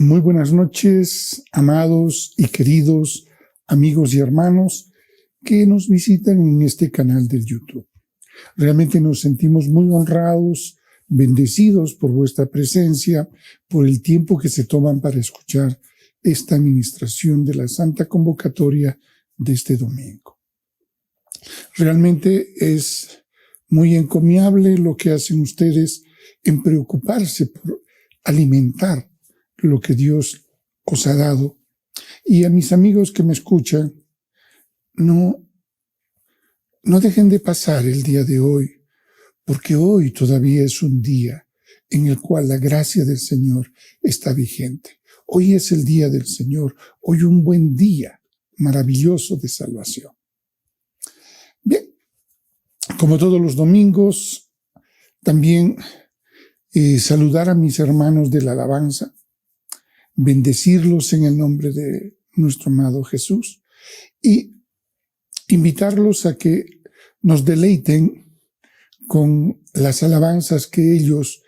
Muy buenas noches, amados y queridos amigos y hermanos que nos visitan en este canal de YouTube. Realmente nos sentimos muy honrados, bendecidos por vuestra presencia, por el tiempo que se toman para escuchar esta administración de la Santa Convocatoria de este domingo. Realmente es muy encomiable lo que hacen ustedes en preocuparse por alimentar lo que Dios os ha dado. Y a mis amigos que me escuchan, no dejen de pasar el día de hoy, porque hoy todavía es un día en el cual la gracia del Señor está vigente. Hoy es el día del Señor, hoy un buen día maravilloso de salvación. Bien, como todos los domingos, también saludar a mis hermanos de la alabanza, bendecirlos en el nombre de nuestro amado Jesús y invitarlos a que nos deleiten con las alabanzas que ellos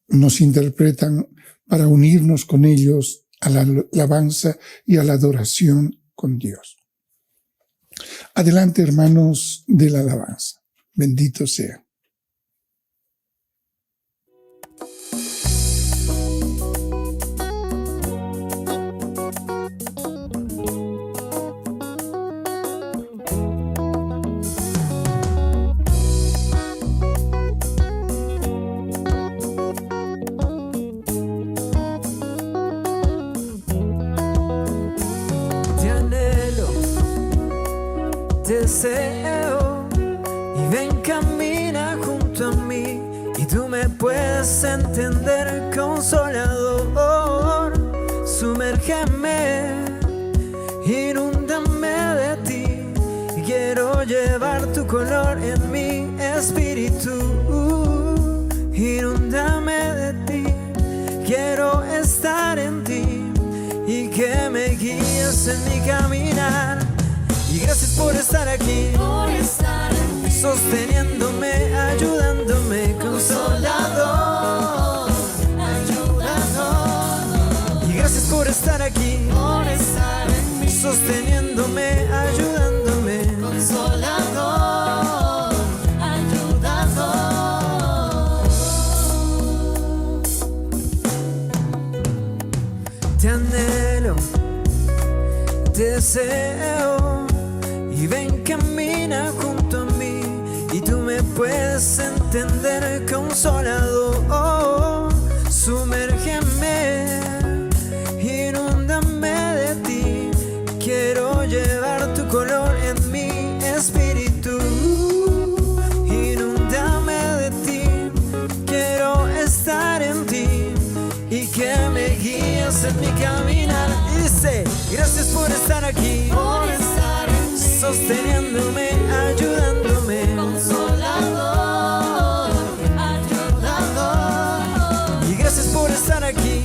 nos interpretan para unirnos con ellos a la alabanza y a la adoración con Dios. Adelante, hermanos de la alabanza. Bendito sea. Deseo y ven, camina junto a mí y tú me puedes entender, Consolador. Sumérgeme, inúndame de ti y quiero llevar tu color en mi espíritu. Inúndame de ti, quiero estar en ti y que me guíes en mi caminar. Y gracias por estar aquí, sosteniéndome, ayudándome, Consolador. Y gracias por estar aquí, sosteniéndome, ayudándome, Consolador, ayudador. Te anhelo, te deseo. Y ven, camina junto a mí y tú me puedes entender, Consolador. Sumérgeme, inúndame de ti, quiero llevar tu color en mi espíritu. Inúndame de ti, quiero estar en ti y que me guíes en mi caminar. Dice, gracias por estar aquí, sosteniéndome, ayudándome, Consolador, ayudador. Y gracias por estar aquí,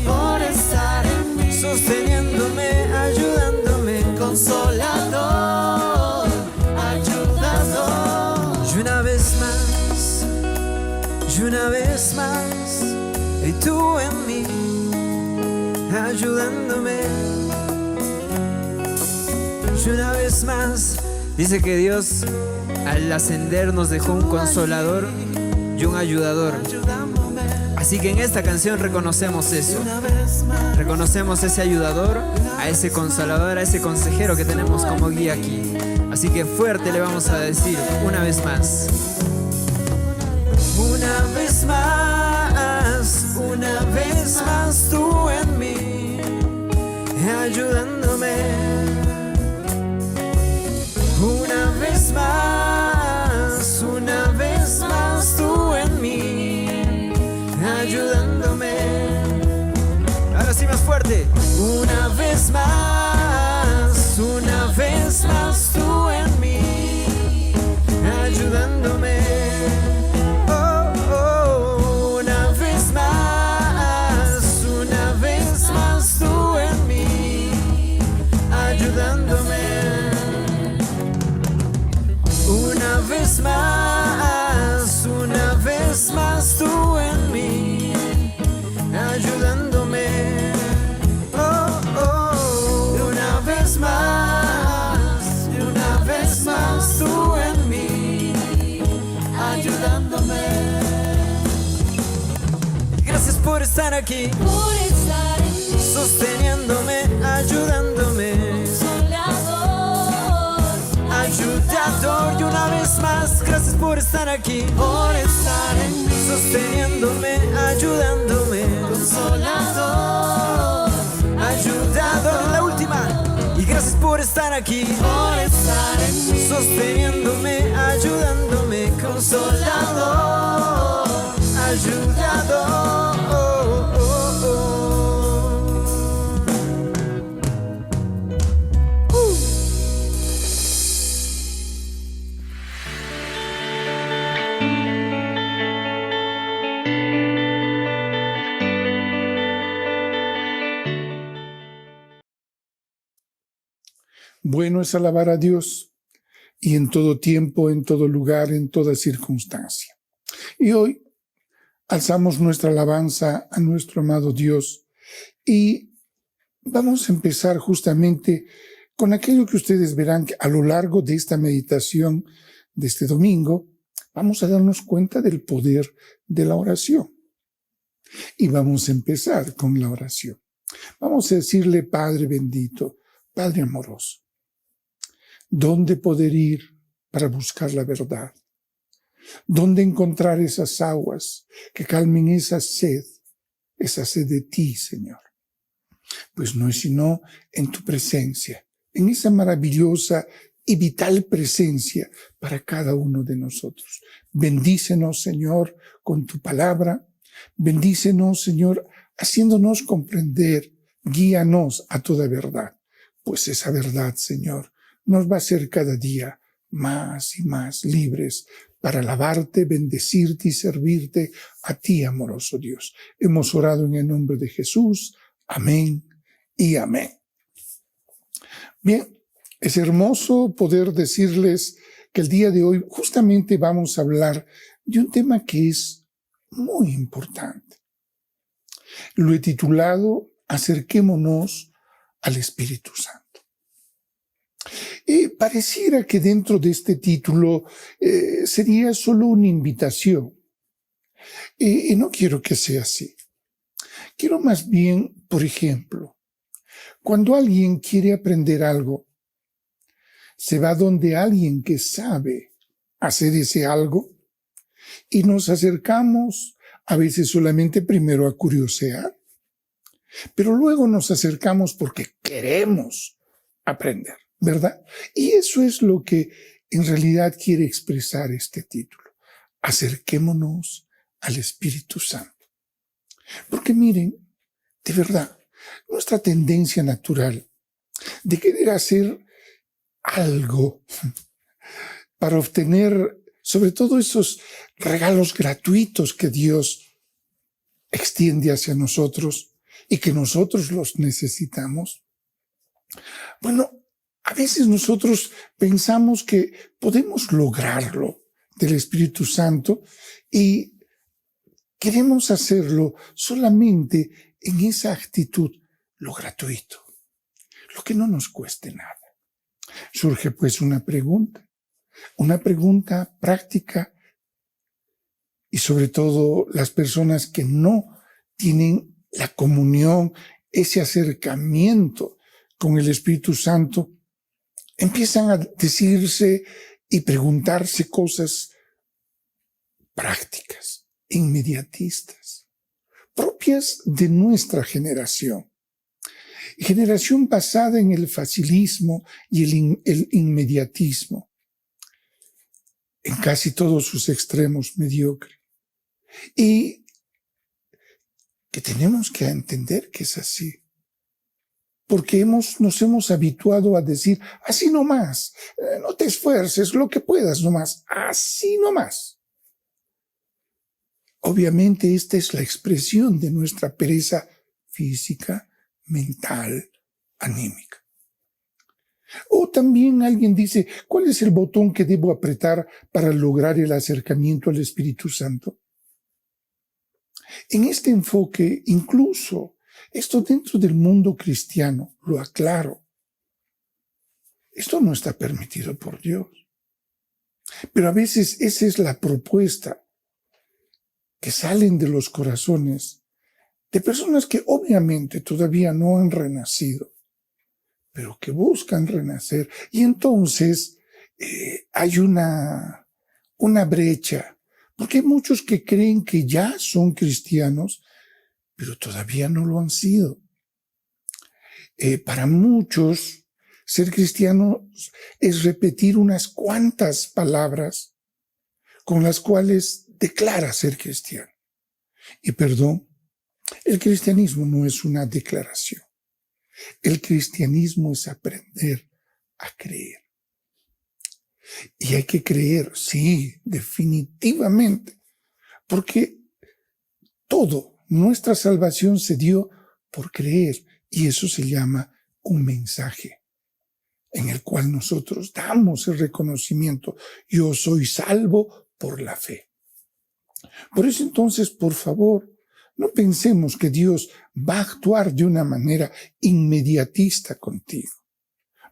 sosteniéndome, ayudándome, Consolador, ayudador. Y una vez más, y tú en mí, ayudándome. Y una vez más, dice que Dios al ascender nos dejó un consolador y un ayudador. Así que en esta canción reconocemos eso. Reconocemos ese ayudador, a ese consolador, a ese consejero que tenemos como guía aquí. Así que fuerte le vamos a decir una vez más. Una vez más tú en mí, ayudándome. Una vez más tú en mí, ayudándome. Ahora sí, más fuerte. Una vez más tú en mí, ayudándome. Oh, oh, una vez más tú en mí, ayudándome. Una vez más tú en mí, ayudándome. estar aquí, sosteniéndome, ayudándome, ayudador. Y una vez más, gracias por estar aquí, por estar en mí, sosteniéndome, ayudándome, consolador, ayudador. La última. Y gracias por estar aquí, por estar en mí, sosteniéndome, ayudándome, consolador, ayudador. Bueno es alabar a Dios, y en todo tiempo, en todo lugar, en toda circunstancia. Y hoy alzamos nuestra alabanza a nuestro amado Dios, y vamos a empezar justamente con aquello que ustedes verán que a lo largo de esta meditación de este domingo, vamos a darnos cuenta del poder de la oración. Y vamos a empezar con la oración. Vamos a decirle: Padre bendito, Padre amoroso, ¿dónde poder ir para buscar la verdad? ¿Dónde encontrar esas aguas que calmen esa sed de ti, Señor? Pues no es sino en tu presencia, en esa maravillosa y vital presencia para cada uno de nosotros. Bendícenos, Señor, con tu palabra. Bendícenos, Señor, haciéndonos comprender. Guíanos a toda verdad, pues esa verdad, Señor, nos va a hacer cada día más y más libres para alabarte, bendecirte y servirte a ti, amoroso Dios. Hemos orado en el nombre de Jesús. Amén y amén. Bien, es hermoso poder decirles que el día de hoy justamente vamos a hablar de un tema que es muy importante. Lo he titulado Acerquémonos al Espíritu Santo. Y pareciera que dentro de este título sería solo una invitación. Y no quiero que sea así. Quiero más bien, por ejemplo, cuando alguien quiere aprender algo, se va donde alguien que sabe hacer ese algo y nos acercamos a veces solamente primero a curiosear, pero luego nos acercamos porque queremos aprender, ¿verdad? Y eso es lo que en realidad quiere expresar este título. Acerquémonos al Espíritu Santo. Porque miren, de verdad, nuestra tendencia natural de querer hacer algo para obtener sobre todo esos regalos gratuitos que Dios extiende hacia nosotros y que nosotros los necesitamos. Bueno, a veces nosotros pensamos que podemos lograrlo del Espíritu Santo y queremos hacerlo solamente en esa actitud, lo gratuito, lo que no nos cueste nada. Surge pues una pregunta práctica, y sobre todo las personas que no tienen la comunión, ese acercamiento con el Espíritu Santo, empiezan a decirse y preguntarse cosas prácticas, inmediatistas, propias de nuestra generación basada en el facilismo y el inmediatismo, en casi todos sus extremos mediocres, y que tenemos que entender que es así, porque nos hemos habituado a decir, así nomás, no te esfuerces, lo que puedas nomás, así nomás. Obviamente esta es la expresión de nuestra pereza física, mental, anímica. O también alguien dice, ¿cuál es el botón que debo apretar para lograr el acercamiento al Espíritu Santo? En este enfoque, incluso esto dentro del mundo cristiano, lo aclaro, esto no está permitido por Dios. Pero a veces esa es la propuesta que salen de los corazones de personas que obviamente todavía no han renacido, pero que buscan renacer. Y entonces hay una brecha, porque hay muchos que creen que ya son cristianos, pero todavía no lo han sido. Para muchos, ser cristiano es repetir unas cuantas palabras con las cuales declara ser cristiano. Y perdón, el cristianismo no es una declaración. El cristianismo es aprender a creer. Y hay que creer, sí, definitivamente, porque nuestra salvación se dio por creer, y eso se llama un mensaje en el cual nosotros damos el reconocimiento. Yo soy salvo por la fe. Por eso entonces, por favor, no pensemos que Dios va a actuar de una manera inmediatista contigo.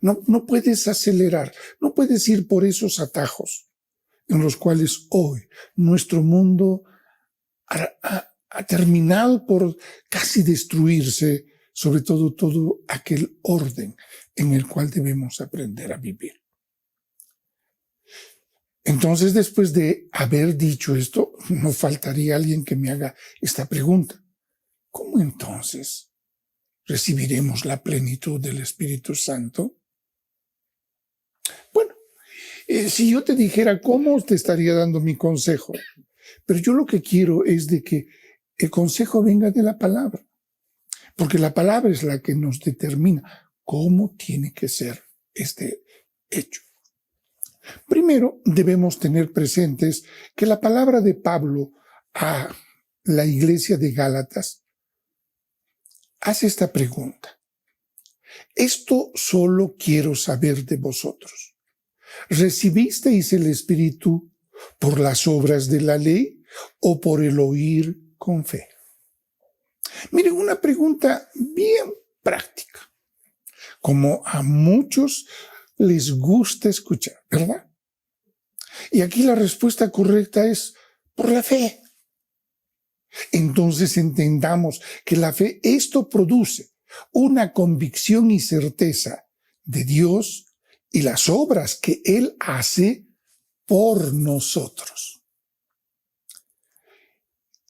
No puedes acelerar, no puedes ir por esos atajos en los cuales hoy nuestro mundo ha terminado por casi destruirse, sobre todo aquel orden en el cual debemos aprender a vivir. Entonces, después de haber dicho esto, no faltaría alguien que me haga esta pregunta. ¿Cómo entonces recibiremos la plenitud del Espíritu Santo? Bueno, si yo te dijera cómo, te estaría dando mi consejo. Pero yo lo que quiero es de que el consejo venga de la palabra. Porque la palabra es la que nos determina cómo tiene que ser este hecho. Primero, debemos tener presentes que la palabra de Pablo a la iglesia de Gálatas hace esta pregunta. Esto solo quiero saber de vosotros. ¿Recibisteis el Espíritu por las obras de la ley o por el oír con fe? Miren, una pregunta bien práctica, como a muchos les gusta escuchar, ¿verdad? Y aquí la respuesta correcta es por la fe. Entonces entendamos que la fe, esto produce una convicción y certeza de Dios y las obras que Él hace por nosotros.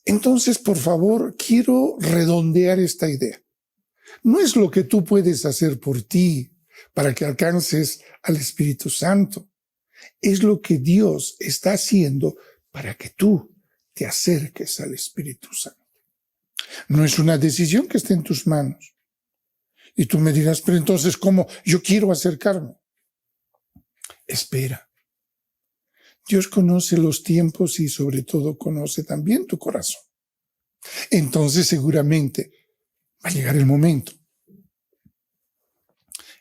Entonces, por favor, quiero redondear esta idea. No es lo que tú puedes hacer por ti para que alcances al Espíritu Santo. Es lo que Dios está haciendo para que tú te acerques al Espíritu Santo. No es una decisión que esté en tus manos. Y tú me dirás, pero entonces, ¿cómo? Yo quiero acercarme. Espera. Dios conoce los tiempos y sobre todo conoce también tu corazón. Entonces seguramente va a llegar el momento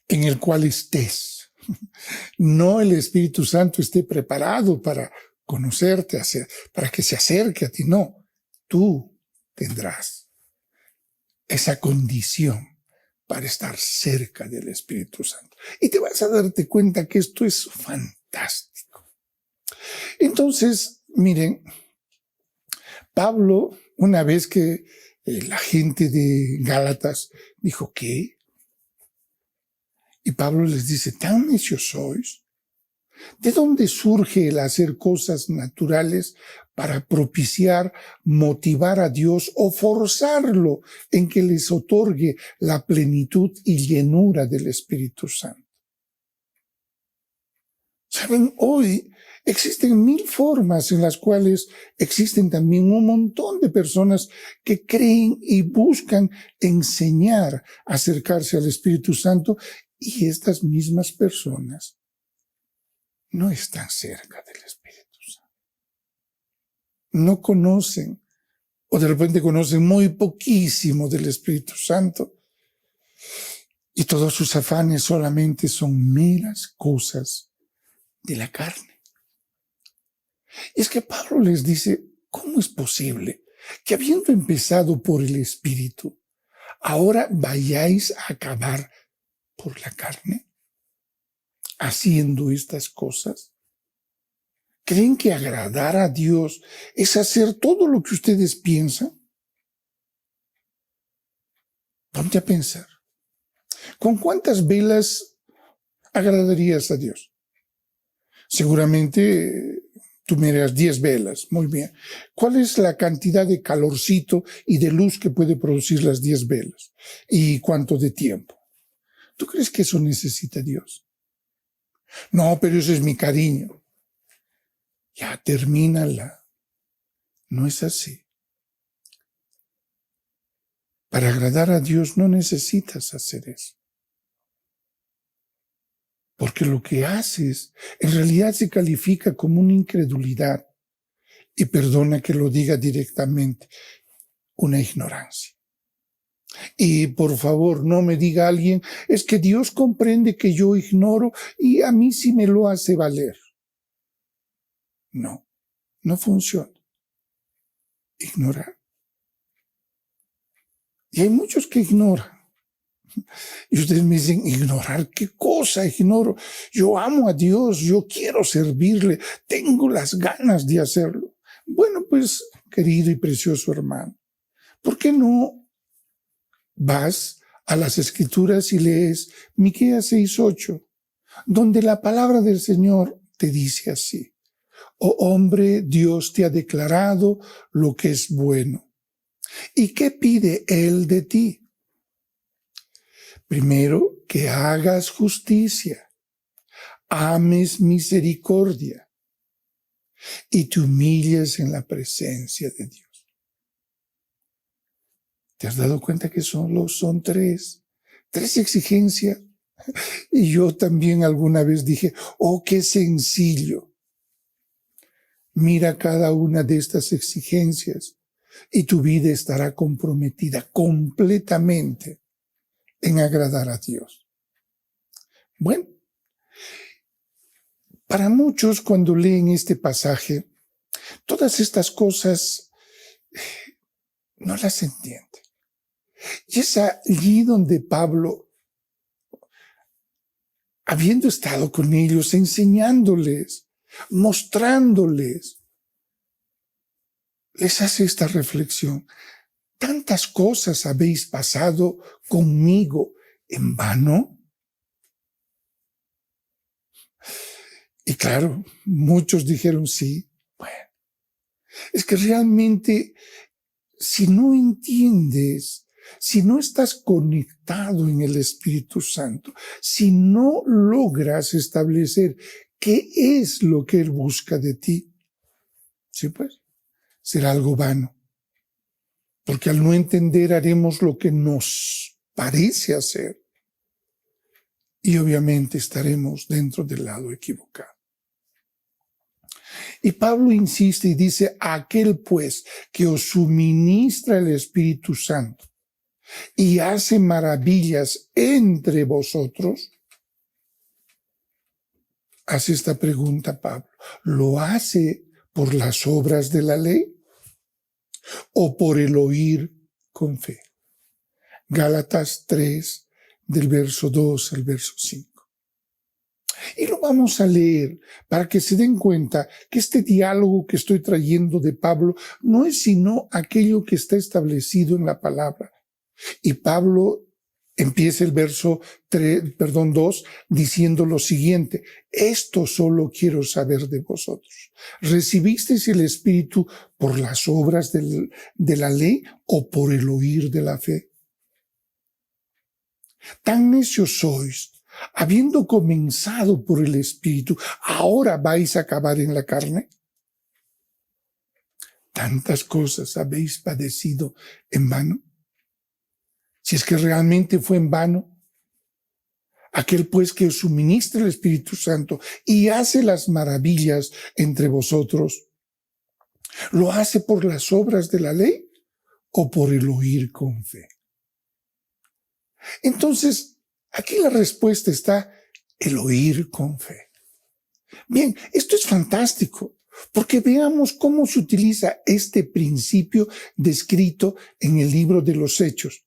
en el cual estés. No el Espíritu Santo esté preparado para conocerte, para que se acerque a ti. No, tú tendrás esa condición para estar cerca del Espíritu Santo. Y te vas a darte cuenta que esto es fantástico. Entonces, miren, Pablo, una vez que la gente de Gálatas dijo, ¿qué? Y Pablo les dice, ¿tan necios sois? ¿De dónde surge el hacer cosas naturales para propiciar, motivar a Dios o forzarlo en que les otorgue la plenitud y llenura del Espíritu Santo? Saben, hoy existen 1000 formas en las cuales existen también un montón de personas que creen y buscan enseñar a acercarse al Espíritu Santo, y estas mismas personas no están cerca del Espíritu Santo. No conocen, o de repente conocen muy poquísimo del Espíritu Santo, y todos sus afanes solamente son meras cosas de la carne. Y es que Pablo les dice, ¿cómo es posible que habiendo empezado por el Espíritu, ahora vayáis a acabar por la carne, haciendo estas cosas? ¿Creen que agradar a Dios es hacer todo lo que ustedes piensan? Ponte a pensar, ¿con cuántas velas agradarías a Dios? Seguramente tú me dirás 10 velas, muy bien. ¿Cuál es la cantidad de calorcito y de luz que puede producir las 10 velas? ¿Y cuánto de tiempo? ¿Tú crees que eso necesita Dios? No, pero ese es mi cariño. Ya, termínala. No es así. Para agradar a Dios no necesitas hacer eso. Porque lo que haces en realidad se califica como una incredulidad. Y perdona que lo diga directamente, una ignorancia. Y por favor, no me diga alguien, es que Dios comprende que yo ignoro y a mí sí me lo hace valer. No, no funciona. Ignorar. Y hay muchos que ignoran. Y ustedes me dicen, ¿ignorar qué cosa ignoro? Yo amo a Dios, yo quiero servirle, tengo las ganas de hacerlo. Bueno, pues, querido y precioso hermano, ¿por qué no vas a las Escrituras y lees Miqueas 6:8, donde la palabra del Señor te dice así: oh hombre, Dios te ha declarado lo que es bueno. ¿Y qué pide Él de ti? Primero, que hagas justicia, ames misericordia y te humilles en la presencia de Dios. ¿Te has dado cuenta que solo son tres exigencias? Y yo también alguna vez dije, oh, qué sencillo. Mira cada una de estas exigencias y tu vida estará comprometida completamente en agradar a Dios. Bueno, para muchos cuando leen este pasaje, todas estas cosas no las entienden. Y es allí donde Pablo, habiendo estado con ellos, enseñándoles, mostrándoles, les hace esta reflexión. ¿Tantas cosas habéis pasado conmigo en vano? Y claro, muchos dijeron sí. Bueno, es que realmente, si no entiendes, si no estás conectado en el Espíritu Santo, si no logras establecer qué es lo que Él busca de ti, sí, pues, será algo vano. Porque al no entender haremos lo que nos parece hacer y obviamente estaremos dentro del lado equivocado. Y Pablo insiste y dice, aquel pues que os suministra el Espíritu Santo y hace maravillas entre vosotros, hace esta pregunta Pablo, ¿lo hace por las obras de la ley o por el oír con fe? Gálatas 3, del verso 2 al verso 5. Y lo vamos a leer para que se den cuenta que este diálogo que estoy trayendo de Pablo no es sino aquello que está establecido en la palabra. Y Pablo empieza el verso 2 diciendo lo siguiente: esto solo quiero saber de vosotros. ¿Recibisteis el Espíritu por las obras de la ley o por el oír de la fe? Tan necios sois, habiendo comenzado por el Espíritu, ¿ahora vais a acabar en la carne? ¿Tantas cosas habéis padecido en vano? Si es que realmente fue en vano. Aquel pues que os suministra el Espíritu Santo y hace las maravillas entre vosotros, ¿lo hace por las obras de la ley o por el oír con fe? Entonces, aquí la respuesta está: el oír con fe. Bien, esto es fantástico, porque veamos cómo se utiliza este principio descrito en el libro de los Hechos.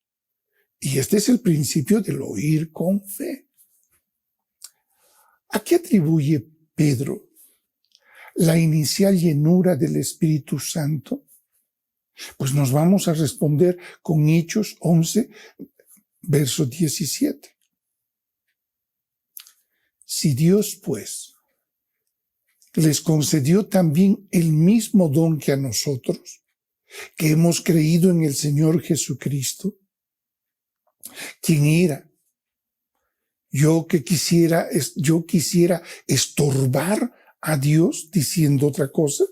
Y este es el principio del oír con fe. ¿A qué atribuye Pedro la inicial llenura del Espíritu Santo? Pues nos vamos a responder con Hechos 11, verso 17. Si Dios, pues, les concedió también el mismo don que a nosotros, que hemos creído en el Señor Jesucristo, quien era, yo quisiera estorbar a Dios diciendo otra cosa.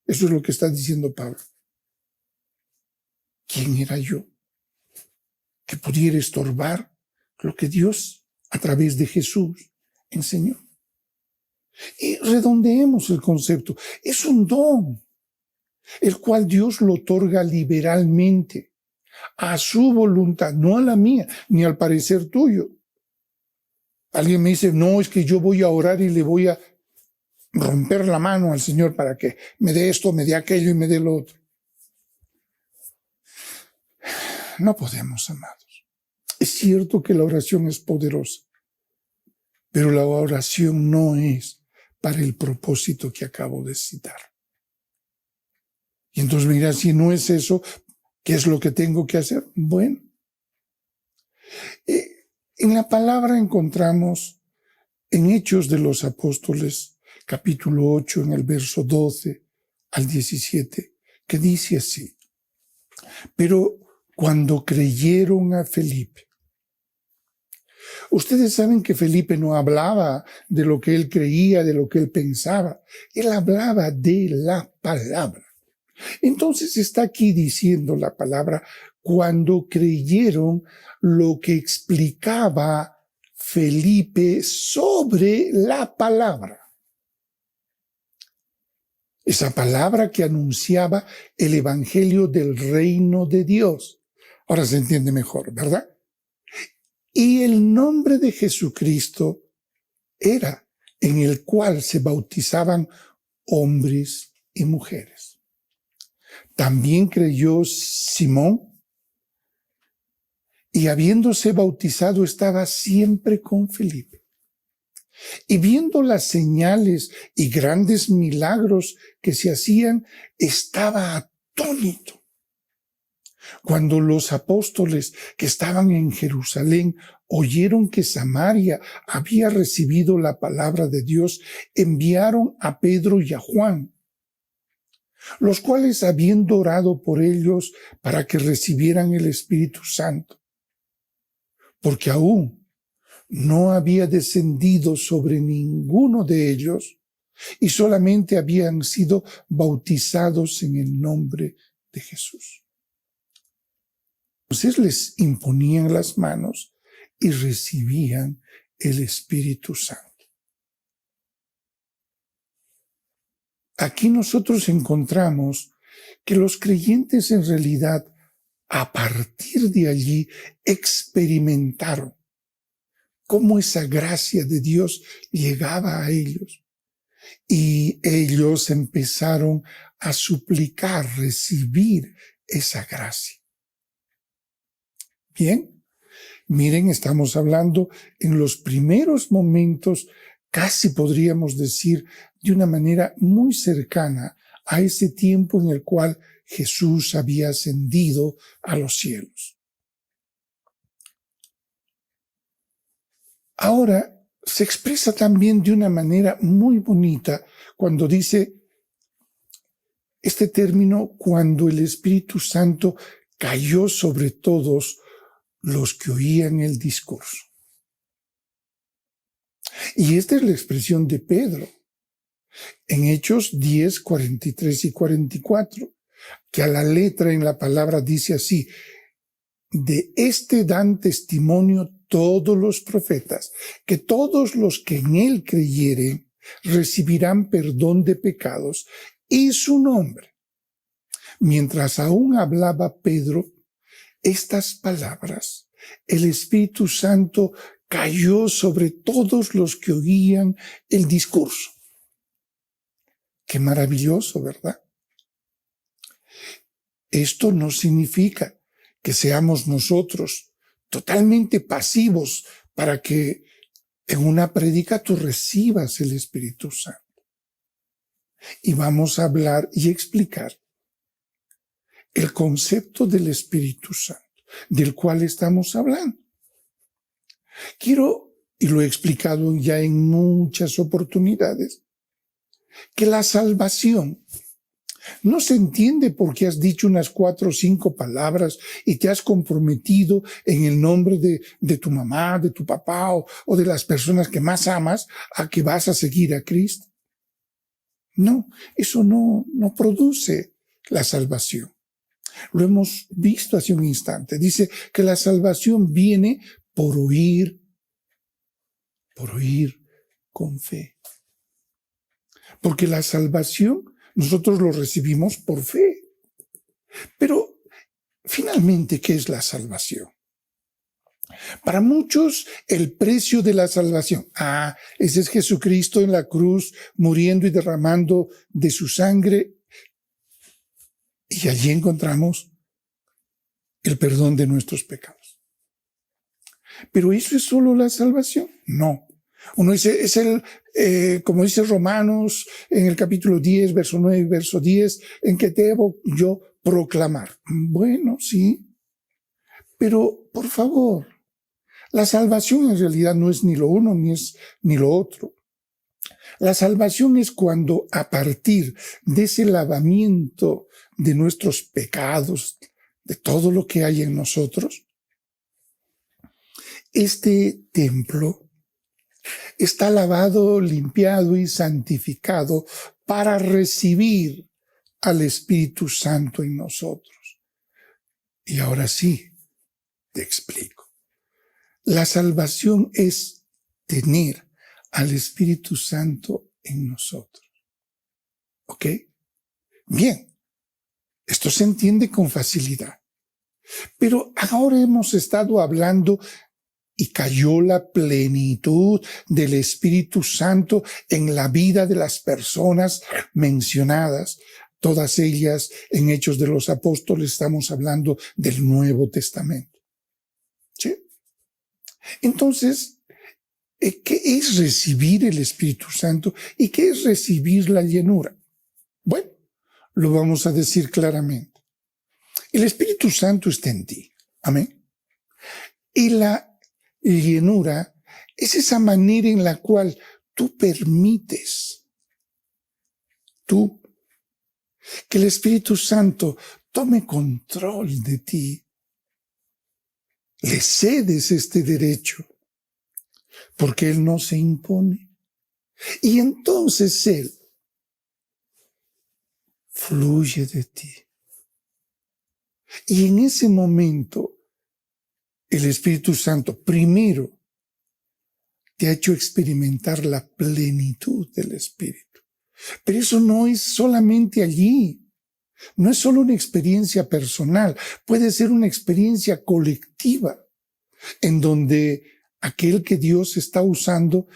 Eso es lo que está diciendo Pablo. ¿Quién era yo que pudiera estorbar lo que Dios a través de Jesús enseñó? Y redondeemos el concepto. Es un don, el cual Dios lo otorga liberalmente, a su voluntad, no a la mía, ni al parecer tuyo. Alguien me dice, no, es que yo voy a orar y le voy a romper la mano al Señor para que me dé esto, me dé aquello y me dé lo otro. No podemos, amados. Es cierto que la oración es poderosa, pero la oración no es para el propósito que acabo de citar. Y entonces mira, si no es eso, ¿qué es lo que tengo que hacer? Bueno, en la palabra encontramos en Hechos de los Apóstoles, capítulo 8, en el verso 12 al 17, que dice así: pero cuando creyeron a Felipe. Ustedes saben que Felipe no hablaba de lo que él creía, de lo que él pensaba. Él hablaba de la palabra. Entonces está aquí diciendo la palabra, cuando creyeron lo que explicaba Felipe sobre la palabra. Esa palabra que anunciaba el evangelio del reino de Dios. Ahora se entiende mejor, ¿verdad? Y el nombre de Jesucristo era en el cual se bautizaban hombres y mujeres. También creyó Simón, y habiéndose bautizado estaba siempre con Felipe. Y viendo las señales y grandes milagros que se hacían, estaba atónito. Cuando los apóstoles que estaban en Jerusalén oyeron que Samaria había recibido la palabra de Dios, enviaron a Pedro y a Juan, los cuales, habiendo orado por ellos para que recibieran el Espíritu Santo, porque aún no había descendido sobre ninguno de ellos y solamente habían sido bautizados en el nombre de Jesús. Entonces les imponían las manos y recibían el Espíritu Santo. Aquí nosotros encontramos que los creyentes en realidad, a partir de allí, experimentaron cómo esa gracia de Dios llegaba a ellos. Y ellos empezaron a suplicar, recibir esa gracia. Bien, miren, estamos hablando en los primeros momentos, casi podríamos decir de una manera muy cercana a ese tiempo en el cual Jesús había ascendido a los cielos. Ahora, se expresa también de una manera muy bonita cuando dice este término, cuando el Espíritu Santo cayó sobre todos los que oían el discurso. Y esta es la expresión de Pedro en Hechos 10, 43 y 44, que a la letra en la palabra dice así: de este dan testimonio todos los profetas, que todos los que en él creyeren recibirán perdón de pecados, y su nombre. Mientras aún hablaba Pedro estas palabras, el Espíritu Santo cayó sobre todos los que oían el discurso. Qué maravilloso, ¿verdad? Esto no significa que seamos nosotros totalmente pasivos para que en una prédica tú recibas el Espíritu Santo. Y vamos a hablar y explicar el concepto del Espíritu Santo, del cual estamos hablando. Quiero, y lo he explicado ya en muchas oportunidades, que la salvación no se entiende porque has dicho unas 4 o 5 palabras y te has comprometido en el nombre de tu mamá, de tu papá o de las personas que más amas a que vas a seguir a Cristo. No, eso no produce la salvación. Lo hemos visto hace un instante. Dice que la salvación viene por oír con fe. Porque la salvación nosotros lo recibimos por fe. Pero finalmente, ¿qué es la salvación? Para muchos, el precio de la salvación. Ese es Jesucristo en la cruz, muriendo y derramando de su sangre. Y allí encontramos el perdón de nuestros pecados. ¿Pero eso es solo la salvación? No. Uno dice, como dice Romanos en el capítulo 10, verso 9 y verso 10, en que debo yo proclamar. Bueno, sí. Pero, por favor, la salvación en realidad no es ni lo uno ni lo otro. La salvación es cuando a partir de ese lavamiento de nuestros pecados, de todo lo que hay en nosotros, este templo está lavado, limpiado y santificado para recibir al Espíritu Santo en nosotros. Y ahora sí, te explico. La salvación es tener al Espíritu Santo en nosotros. ¿Ok? Bien, esto se entiende con facilidad. Pero ahora hemos estado hablando y cayó la plenitud del Espíritu Santo en la vida de las personas mencionadas, todas ellas en Hechos de los Apóstoles. Estamos hablando del Nuevo Testamento. ¿Sí? Entonces, ¿qué es recibir el Espíritu Santo y qué es recibir la llenura? Bueno, lo vamos a decir claramente. El Espíritu Santo está en ti. Amén. Y la llenura es esa manera en la cual tú permites que el Espíritu Santo tome control de ti. Le cedes este derecho porque Él no se impone. Y entonces Él fluye de ti. Y en ese momento el Espíritu Santo primero te ha hecho experimentar la plenitud del Espíritu. Pero eso no es solamente allí. No es solo una experiencia personal. Puede ser una experiencia colectiva en donde aquel que Dios está usando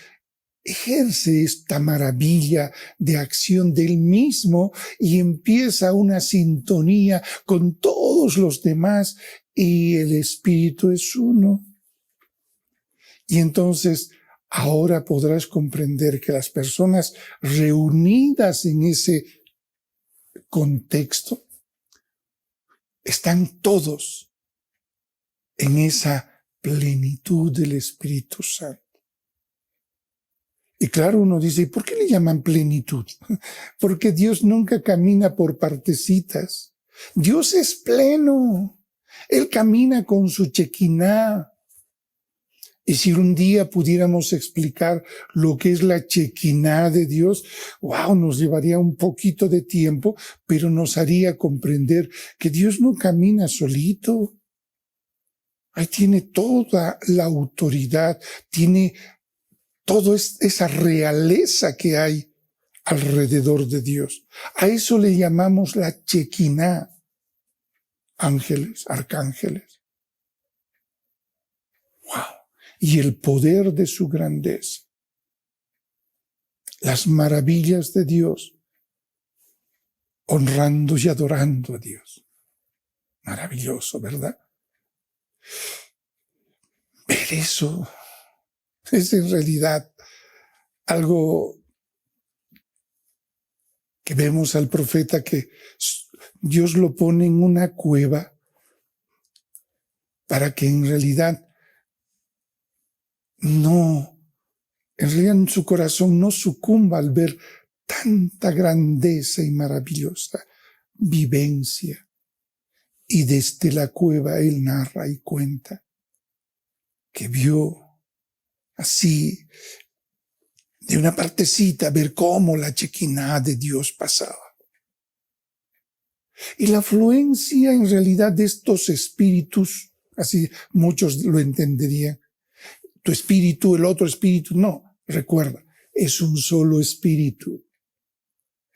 ejerce esta maravilla de acción de Él mismo y empieza una sintonía con todos los demás y el Espíritu es uno. Y entonces ahora podrás comprender que las personas reunidas en ese contexto están todos en esa plenitud del Espíritu Santo. Y claro, uno dice, ¿y por qué le llaman plenitud? Porque Dios nunca camina por partecitas. Dios es pleno. Él camina con su chequiná. Y si un día pudiéramos explicar lo que es la chequiná de Dios, nos llevaría un poquito de tiempo, pero nos haría comprender que Dios no camina solito. Ahí tiene toda la autoridad, tiene toda esa realeza que hay alrededor de Dios. A eso le llamamos la chequiná. Ángeles, arcángeles. Y el poder de su grandeza. Las maravillas de Dios. Honrando y adorando a Dios. Maravilloso, ¿verdad? Ver eso es en realidad algo que vemos al profeta que Dios lo pone en una cueva para que en realidad no, en realidad en su corazón no sucumba al ver tanta grandeza y maravillosa vivencia. Y desde la cueva él narra y cuenta que vio así, de una partecita, ver cómo la Chequiná de Dios pasaba. Y la afluencia en realidad de estos espíritus, así muchos lo entenderían, tu espíritu, el otro espíritu, no, recuerda, es un solo espíritu.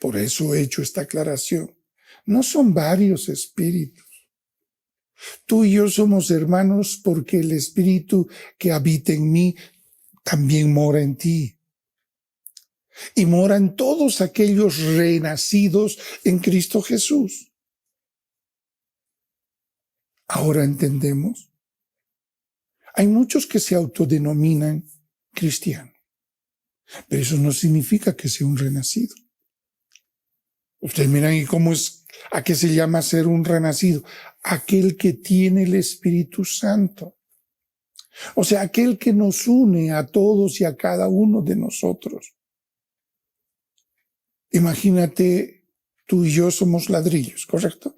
Por eso he hecho esta aclaración. No son varios espíritus. Tú y yo somos hermanos porque el espíritu que habita en mí también mora en ti. Y mora en todos aquellos renacidos en Cristo Jesús. Ahora entendemos. Hay muchos que se autodenominan cristianos, pero eso no significa que sea un renacido. Ustedes miran, ¿y cómo es? ¿A qué se llama ser un renacido? Aquel que tiene el Espíritu Santo. O sea, aquel que nos une a todos y a cada uno de nosotros. Imagínate, tú y yo somos ladrillos, ¿correcto?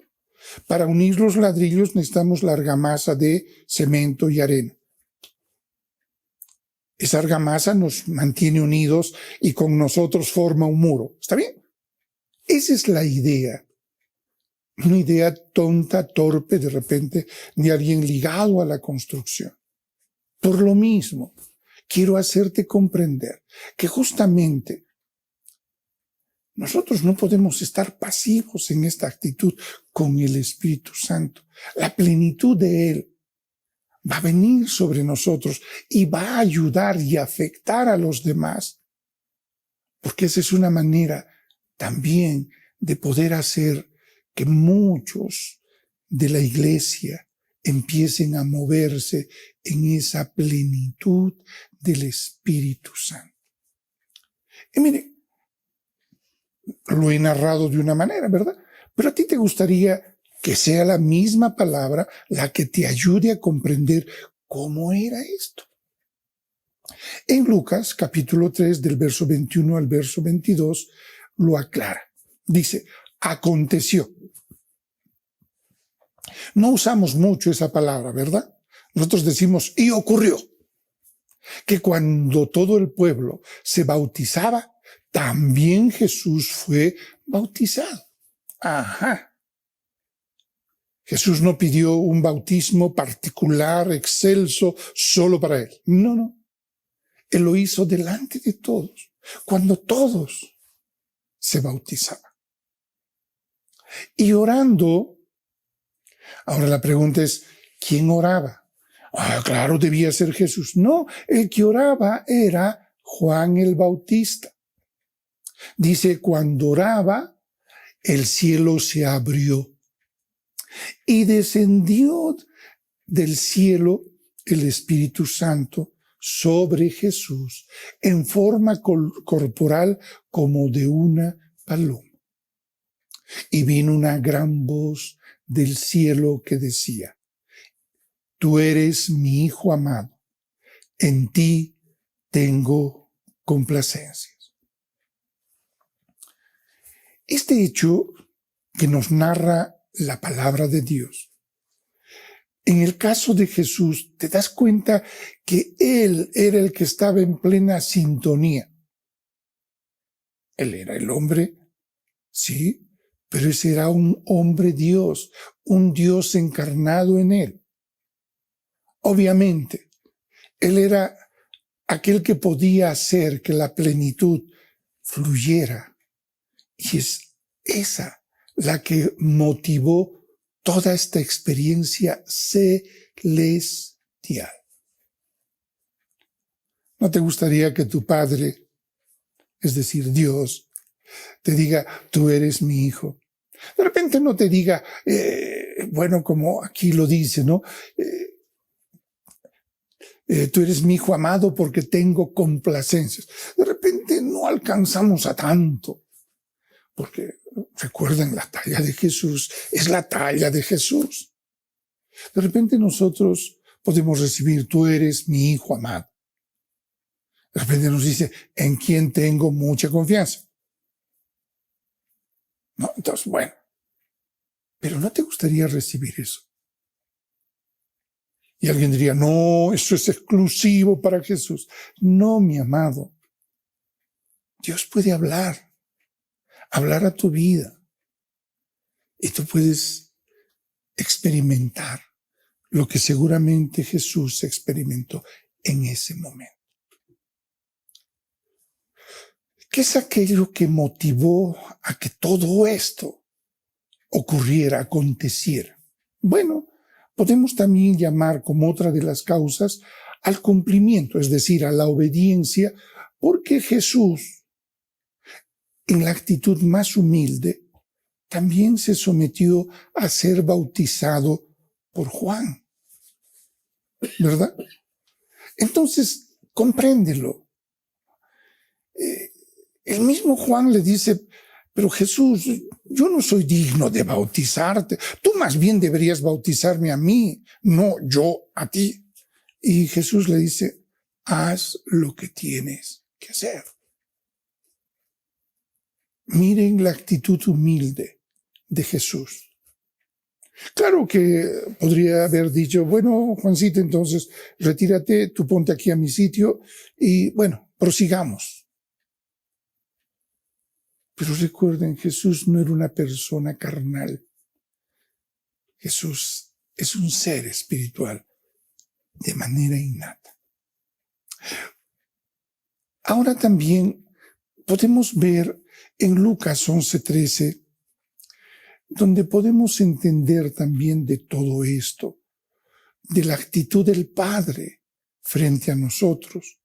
Para unir los ladrillos necesitamos la argamasa de cemento y arena. Esa argamasa nos mantiene unidos y con nosotros forma un muro. ¿Está bien? Esa es la idea. Una idea tonta, torpe de repente, de alguien ligado a la construcción. Por lo mismo, quiero hacerte comprender que justamente nosotros no podemos estar pasivos en esta actitud con el Espíritu Santo. La plenitud de Él va a venir sobre nosotros y va a ayudar y afectar a los demás. Porque esa es una manera también de poder hacer que muchos de la iglesia empiecen a moverse en esa plenitud del Espíritu Santo. Y mire, lo he narrado de una manera, ¿verdad? Pero a ti te gustaría que sea la misma palabra la que te ayude a comprender cómo era esto. En Lucas, capítulo 3, del verso 21 al verso 22, lo aclara. Dice, aconteció. No usamos mucho esa palabra, ¿verdad? Nosotros decimos, y ocurrió, que cuando todo el pueblo se bautizaba, también Jesús fue bautizado. Ajá. Jesús no pidió un bautismo particular, excelso, solo para él. No, no. Él lo hizo delante de todos, cuando todos se bautizaban. Y orando, ahora la pregunta es, ¿quién oraba? Ah, claro, debía ser Jesús. No, el que oraba era Juan el Bautista. Dice, cuando oraba, el cielo se abrió y descendió del cielo el Espíritu Santo sobre Jesús en forma corporal como de una paloma. Y vino una gran voz del cielo que decía, tú eres mi Hijo amado, en ti tengo complacencias. Este hecho que nos narra la palabra de Dios, en el caso de Jesús, te das cuenta que Él era el que estaba en plena sintonía. Él era el hombre, sí, pero ese era un hombre Dios, un Dios encarnado en Él. Obviamente, Él era aquel que podía hacer que la plenitud fluyera. Y es esa la que motivó toda esta experiencia celestial. ¿No te gustaría que tu Padre, es decir, Dios, te diga, tú eres mi hijo? De repente no te diga, bueno, como aquí lo dice, ¿no? Tú eres mi hijo amado porque tengo complacencias. De repente no alcanzamos a tanto, porque recuerden, la talla de Jesús es la talla de Jesús. De repente nosotros podemos recibir, tú eres mi hijo amado. De repente nos dice, ¿en quién tengo mucha confianza? ¿No? Entonces, bueno, pero ¿no te gustaría recibir eso? Y alguien diría, no, eso es exclusivo para Jesús. No, mi amado. Dios puede hablar a tu vida. Y tú puedes experimentar lo que seguramente Jesús experimentó en ese momento. ¿Qué es aquello que motivó a que todo esto ocurriera, aconteciera? Bueno, podemos también llamar como otra de las causas al cumplimiento, es decir, a la obediencia, porque Jesús, en la actitud más humilde, también se sometió a ser bautizado por Juan, ¿verdad? Entonces, compréndelo. El mismo Juan le dice, pero Jesús, yo no soy digno de bautizarte. Tú más bien deberías bautizarme a mí, no yo a ti. Y Jesús le dice, haz lo que tienes que hacer. Miren la actitud humilde de Jesús. Claro que podría haber dicho, bueno, Juancito, entonces retírate, tú ponte aquí a mi sitio y bueno, prosigamos. Pero recuerden, Jesús no era una persona carnal. Jesús es un ser espiritual de manera innata. Ahora también podemos ver en Lucas 11:13, donde podemos entender también de todo esto, de la actitud del Padre frente a nosotros.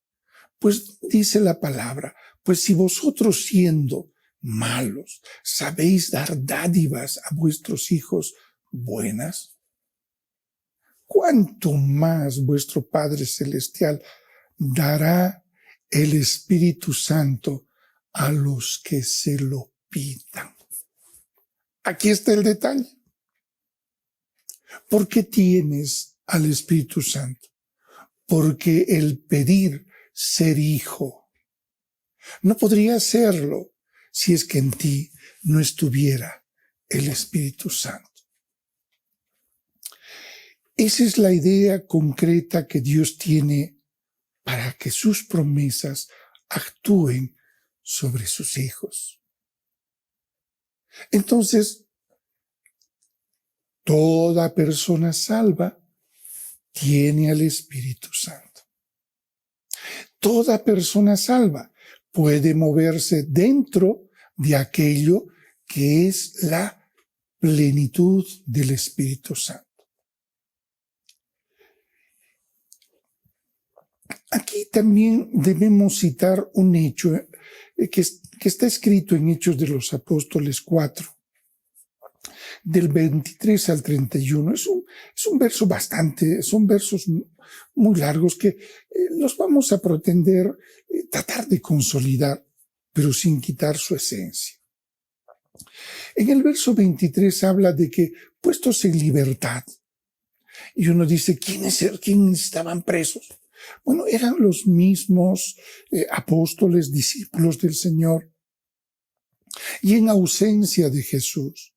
Pues dice la palabra, pues si vosotros siendo malos sabéis dar dádivas a vuestros hijos buenas, ¿cuánto más vuestro Padre Celestial dará el Espíritu Santo a los que se lo pidan? Aquí está el detalle. ¿Por qué tienes al Espíritu Santo? Porque el pedir ser hijo no podría serlo si es que en ti no estuviera el Espíritu Santo. Esa es la idea concreta que Dios tiene para que sus promesas actúen sobre sus hijos. Entonces, toda persona salva tiene al Espíritu Santo. Toda persona salva puede moverse dentro de aquello que es la plenitud del Espíritu Santo. Aquí también debemos citar un hecho que está escrito en Hechos de los Apóstoles 4, del 23 al 31. Es un verso son versos muy largos que los vamos a pretender tratar de consolidar, pero sin quitar su esencia. En el verso 23 habla de que puestos en libertad, y uno dice, ¿quiénes estaban presos? Bueno, eran los mismos apóstoles, discípulos del Señor. Y en ausencia de Jesús,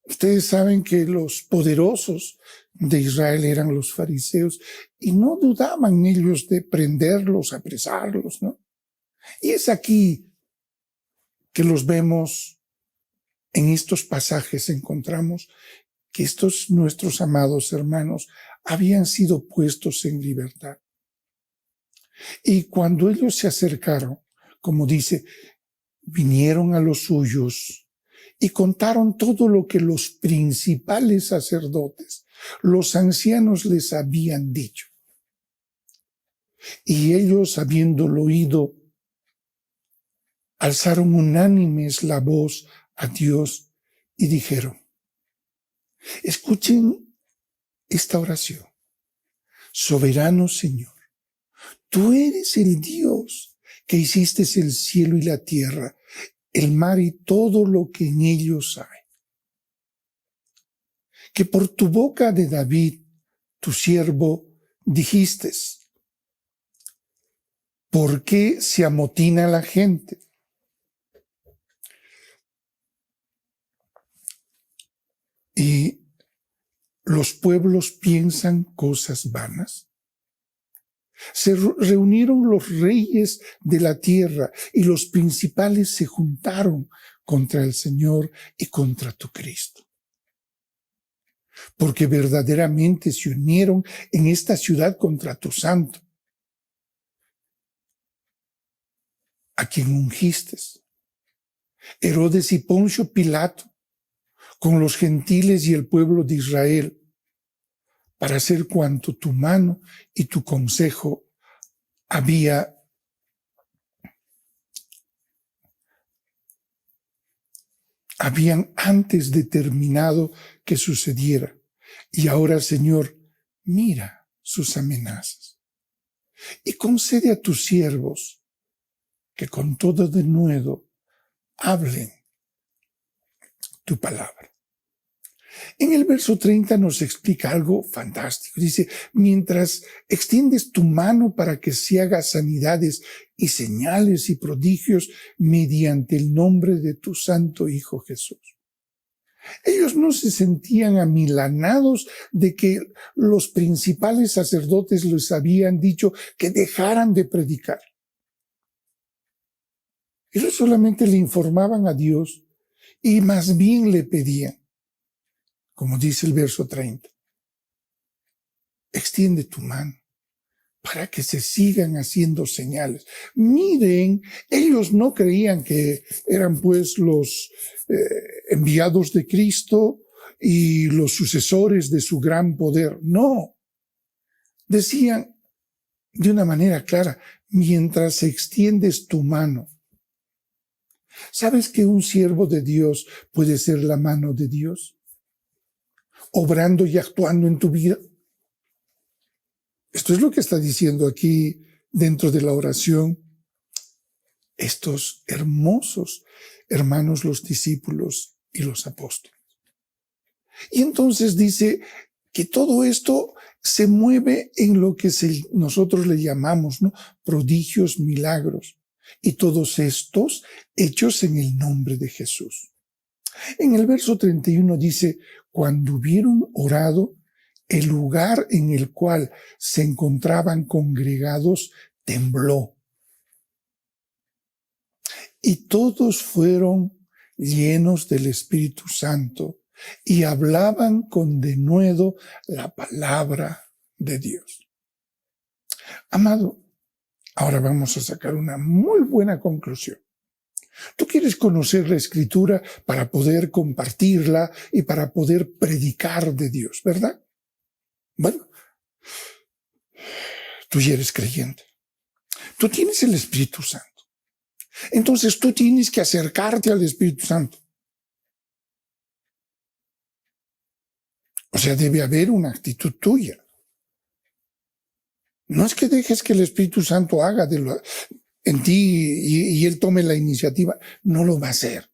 ustedes saben que los poderosos de Israel eran los fariseos y no dudaban ellos de prenderlos, apresarlos, ¿no? Y es aquí que los vemos en estos pasajes, encontramos que estos nuestros amados hermanos habían sido puestos en libertad. Y cuando ellos se acercaron, como dice, vinieron a los suyos y contaron todo lo que los principales sacerdotes, los ancianos les habían dicho. Y ellos, habiéndolo oído, alzaron unánimes la voz a Dios y dijeron, escuchen esta oración. Soberano Señor, tú eres el Dios que hiciste el cielo y la tierra, el mar y todo lo que en ellos hay. Que por tu boca de David, tu siervo, dijiste, ¿Por qué se amotina la gente? Y los pueblos piensan cosas vanas. Se reunieron los reyes de la tierra y los principales se juntaron contra el Señor y contra tu Cristo. Porque verdaderamente se unieron en esta ciudad contra tu santo, a quien ungiste. Herodes y Poncio Pilato, con los gentiles y el pueblo de Israel, para hacer cuanto tu mano y tu consejo habían antes determinado que sucediera. Y ahora, Señor, mira sus amenazas y concede a tus siervos que con todo denuedo hablen tu palabra. En el verso 30 nos explica algo fantástico. Dice, mientras extiendes tu mano para que se haga sanidades y señales y prodigios mediante el nombre de tu santo Hijo Jesús. Ellos no se sentían amilanados de que los principales sacerdotes les habían dicho que dejaran de predicar. Ellos solamente le informaban a Dios y más bien le pedían, como dice el verso 30, extiende tu mano para que se sigan haciendo señales. Miren, ellos no creían que eran pues los enviados de Cristo y los sucesores de su gran poder. No. Decían de una manera clara, mientras extiendes tu mano. ¿Sabes que un siervo de Dios puede ser la mano de Dios? Obrando y actuando en tu vida. Esto es lo que está diciendo aquí dentro de la oración estos hermosos hermanos, los discípulos y los apóstoles. Y entonces dice que todo esto se mueve en lo que nosotros le llamamos, ¿no?, prodigios, milagros, y todos estos hechos en el nombre de Jesús. En el verso 31 dice, cuando hubieron orado, el lugar en el cual se encontraban congregados tembló. Y todos fueron llenos del Espíritu Santo y hablaban con denuedo la palabra de Dios. Amado, ahora vamos a sacar una muy buena conclusión. Tú quieres conocer la Escritura para poder compartirla y para poder predicar de Dios, ¿verdad? Bueno, tú ya eres creyente. Tú tienes el Espíritu Santo. Entonces tú tienes que acercarte al Espíritu Santo. O sea, debe haber una actitud tuya. No es que dejes que el Espíritu Santo haga en ti y Él tome la iniciativa. No lo va a hacer.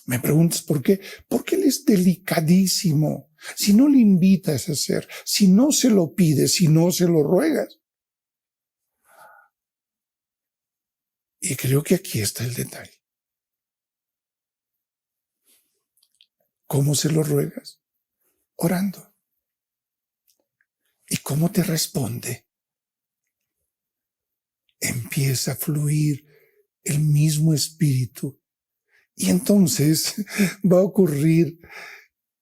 Me preguntas por qué. Porque Él es delicadísimo. Si no le invitas a hacer, si no se lo pides, si no se lo ruegas. Y creo que aquí está el detalle. ¿Cómo se lo ruegas? Orando. ¿Y cómo te responde? Empieza a fluir el mismo Espíritu. Y entonces va a ocurrir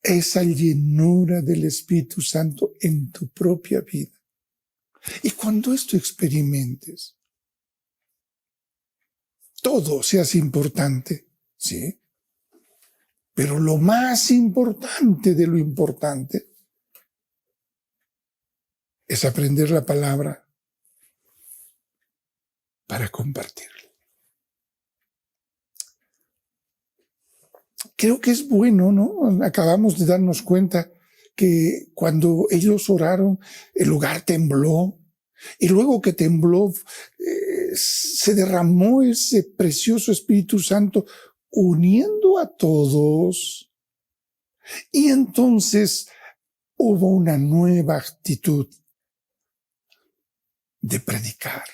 esa llenura del Espíritu Santo en tu propia vida. Y cuando esto experimentes, todo se hace importante, ¿sí? Pero lo más importante de lo importante es aprender la palabra para compartirla. Creo que es bueno, ¿no? Acabamos de darnos cuenta que cuando ellos oraron, el lugar tembló. Y luego que tembló, se derramó ese precioso Espíritu Santo uniendo a todos. Y entonces hubo una nueva actitud. de predicar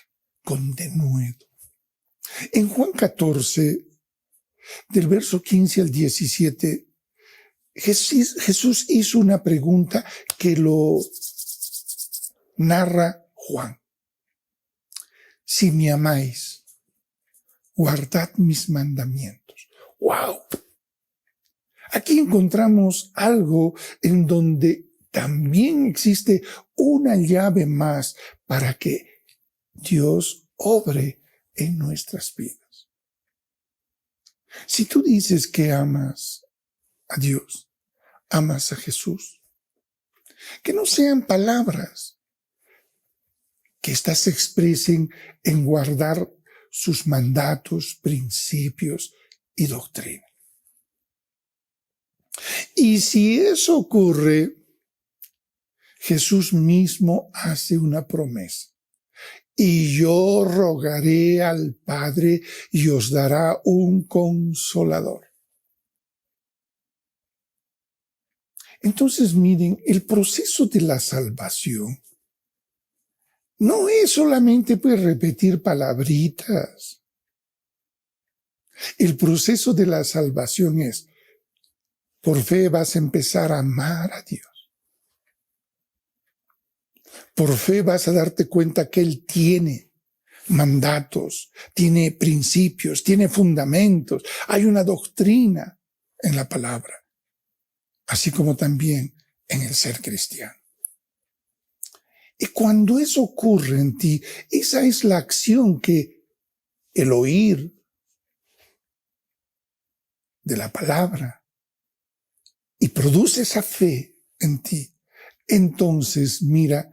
con denuedo. En Juan 14, del verso 15 al 17, Jesús hizo una pregunta que lo narra Juan. Si me amáis, guardad mis mandamientos. ¡Wow! Aquí encontramos algo en donde también existe una llave más para que Dios obre en nuestras vidas. Si tú dices que amas a Dios, amas a Jesús, que no sean palabras, que éstas se expresen en guardar sus mandatos, principios y doctrina. Y si eso ocurre, Jesús mismo hace una promesa. Y yo rogaré al Padre y os dará un consolador. Entonces, miren, el proceso de la salvación no es solamente pues repetir palabritas. El proceso de la salvación es, por fe vas a empezar a amar a Dios. Por fe vas a darte cuenta que Él tiene mandatos, tiene principios, tiene fundamentos. Hay una doctrina en la palabra, así como también en el ser cristiano. Y cuando eso ocurre en ti, esa es la acción que el oír de la palabra y produce esa fe en ti. Entonces, mira,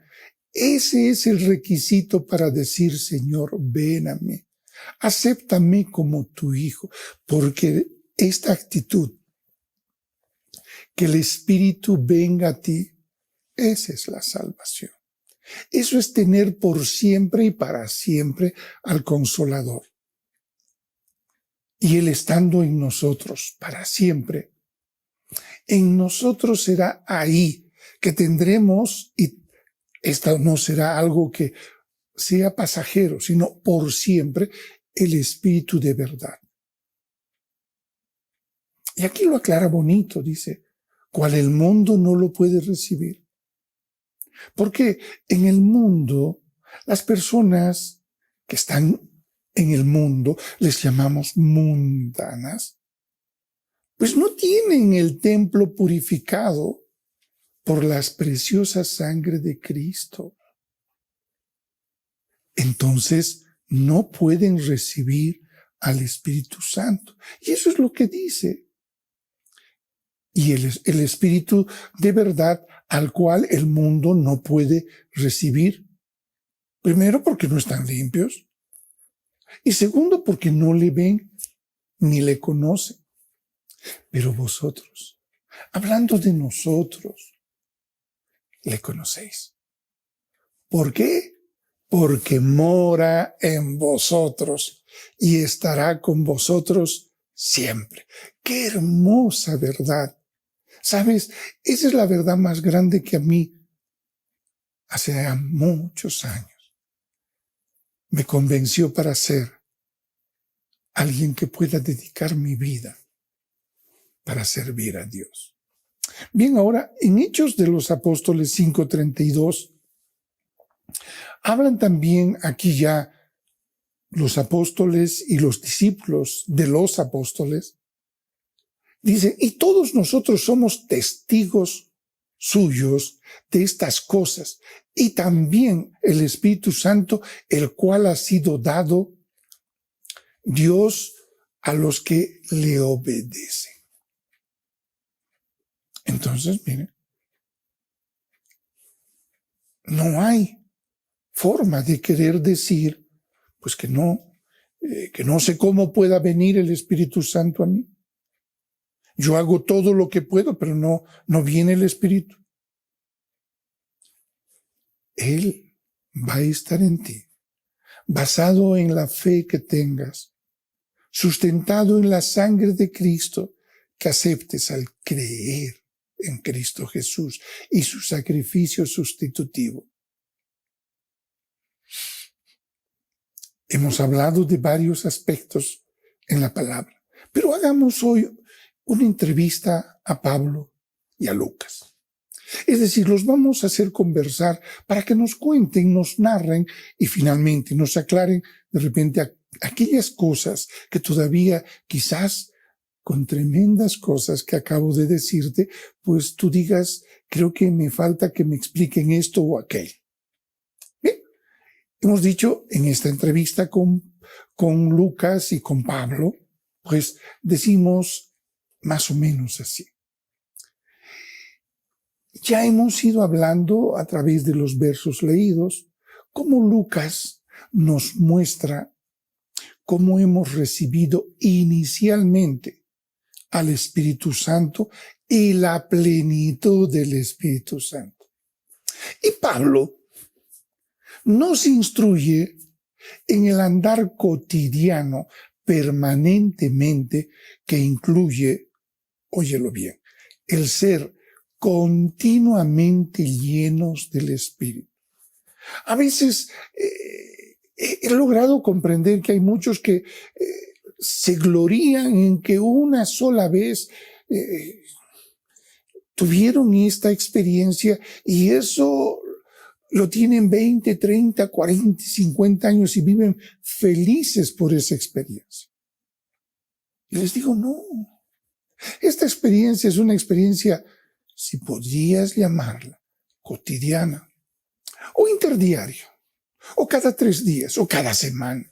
ese es el requisito para decir, Señor, ven a mí, acéptame como tu hijo, porque esta actitud, que el Espíritu venga a ti, esa es la salvación. Eso es tener por siempre y para siempre al Consolador. Y Él estando en nosotros para siempre, en nosotros será ahí que tendremos, y esto no será algo que sea pasajero, sino por siempre, el Espíritu de verdad. Y aquí lo aclara bonito, dice, cual el mundo no lo puede recibir. Porque en el mundo, las personas que están en el mundo, les llamamos mundanas, pues no tienen el templo purificado por la preciosa sangre de Cristo. Entonces, no pueden recibir al Espíritu Santo. Y eso es lo que dice. Y el Espíritu de verdad al cual el mundo no puede recibir. Primero, porque no están limpios. Y segundo, porque no le ven ni le conocen. Pero vosotros, hablando de nosotros, le conocéis. ¿Por qué? Porque mora en vosotros y estará con vosotros siempre. ¡Qué hermosa verdad! ¿Sabes? Esa es la verdad más grande que a mí, hace muchos años, me convenció para ser alguien que pueda dedicar mi vida para servir a Dios. Bien, ahora, en Hechos de los Apóstoles 5:32, hablan también aquí ya los apóstoles y los discípulos de los apóstoles. Dice, y todos nosotros somos testigos suyos de estas cosas, y también el Espíritu Santo, el cual ha sido dado Dios a los que le obedecen. Entonces, miren, no hay forma de querer decir, pues que no sé cómo pueda venir el Espíritu Santo a mí. Yo hago todo lo que puedo, pero no viene el Espíritu. Él va a estar en ti, basado en la fe que tengas, sustentado en la sangre de Cristo, que aceptes al creer en Cristo Jesús y su sacrificio sustitutivo. Hemos hablado de varios aspectos en la palabra, pero hagamos hoy una entrevista a Pablo y a Lucas. Es decir, los vamos a hacer conversar para que nos cuenten, nos narren y finalmente nos aclaren de repente aquellas cosas que todavía quizás con tremendas cosas que acabo de decirte, pues tú digas, creo que me falta que me expliquen esto o aquello. Bien, hemos dicho en esta entrevista con Lucas y con Pablo, pues decimos más o menos así. Ya hemos ido hablando a través de los versos leídos, cómo Lucas nos muestra cómo hemos recibido inicialmente al Espíritu Santo y la plenitud del Espíritu Santo. Y Pablo nos instruye en el andar cotidiano permanentemente que incluye, óyelo bien, el ser continuamente llenos del Espíritu. A veces he logrado comprender que hay muchos que se glorían en que una sola vez tuvieron esta experiencia y eso lo tienen 20, 30, 40, 50 años y viven felices por esa experiencia. Y les digo, no. Esta experiencia es una experiencia, si podrías llamarla, cotidiana, o interdiario, o cada 3 días, o cada semana.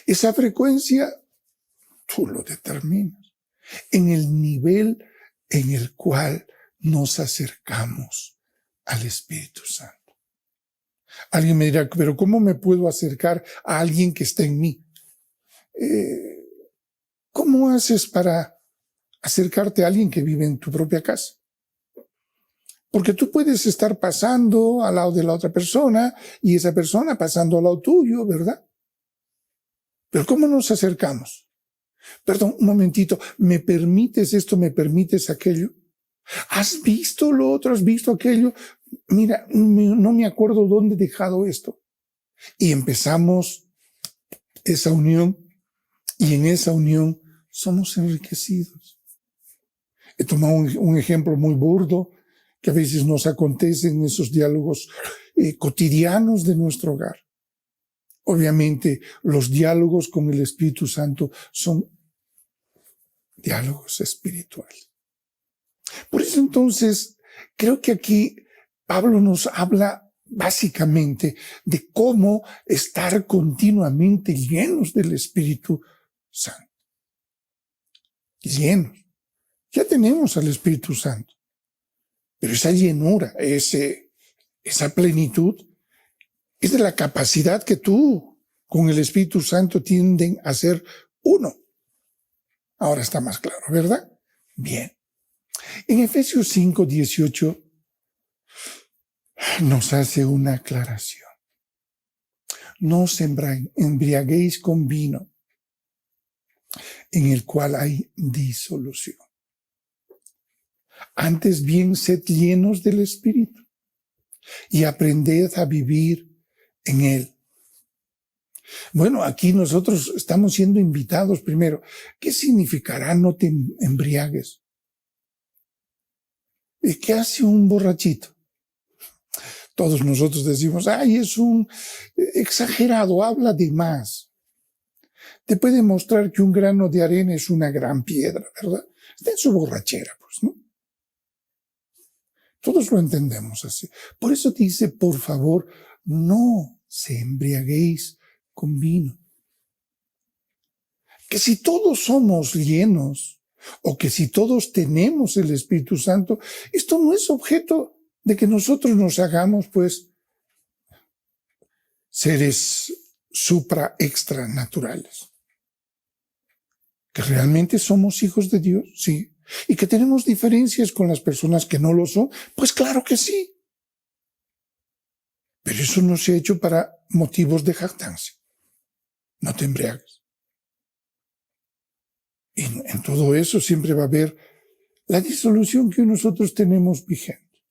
Esa frecuencia, tú lo determinas, en el nivel en el cual nos acercamos al Espíritu Santo. Alguien me dirá, pero ¿cómo me puedo acercar a alguien que está en mí? ¿Cómo haces para acercarte a alguien que vive en tu propia casa? Porque tú puedes estar pasando al lado de la otra persona y esa persona pasando al lado tuyo, ¿verdad? Pero ¿cómo nos acercamos? Perdón, un momentito, ¿me permites esto, me permites aquello? ¿Has visto lo otro? ¿Has visto aquello? Mira, no me acuerdo dónde he dejado esto. Y empezamos esa unión y en esa unión somos enriquecidos. He tomado un ejemplo muy burdo que a veces nos acontece en esos diálogos cotidianos de nuestro hogar. Obviamente, los diálogos con el Espíritu Santo son diálogos espirituales. Por eso entonces, creo que aquí Pablo nos habla básicamente de cómo estar continuamente llenos del Espíritu Santo. Llenos. Ya tenemos al Espíritu Santo. Pero esa llenura, esa plenitud, es de la capacidad que tú con el Espíritu Santo tienden a ser uno. Ahora está más claro, ¿verdad? Bien. En Efesios 5:18 nos hace una aclaración. No os embriaguéis con vino, en el cual hay disolución. Antes bien, sed llenos del Espíritu y aprended a vivir en Él. Bueno, aquí nosotros estamos siendo invitados primero. ¿Qué significará no te embriagues? ¿Qué hace un borrachito? Todos nosotros decimos, ay, es un exagerado, habla de más. Te puede mostrar que un grano de arena es una gran piedra, ¿verdad? Está en su borrachera, pues, ¿no? Todos lo entendemos así. Por eso dice, por favor, no se embriaguéis con vino. Que si todos somos llenos, o que si todos tenemos el Espíritu Santo, esto no es objeto de que nosotros nos hagamos, pues, seres extranaturales. Que realmente somos hijos de Dios, sí. Y que tenemos diferencias con las personas que no lo son, pues claro que sí. Pero eso no se ha hecho para motivos de jactancia. No te embriagues. Y en todo eso siempre va a haber la disolución que nosotros tenemos vigente.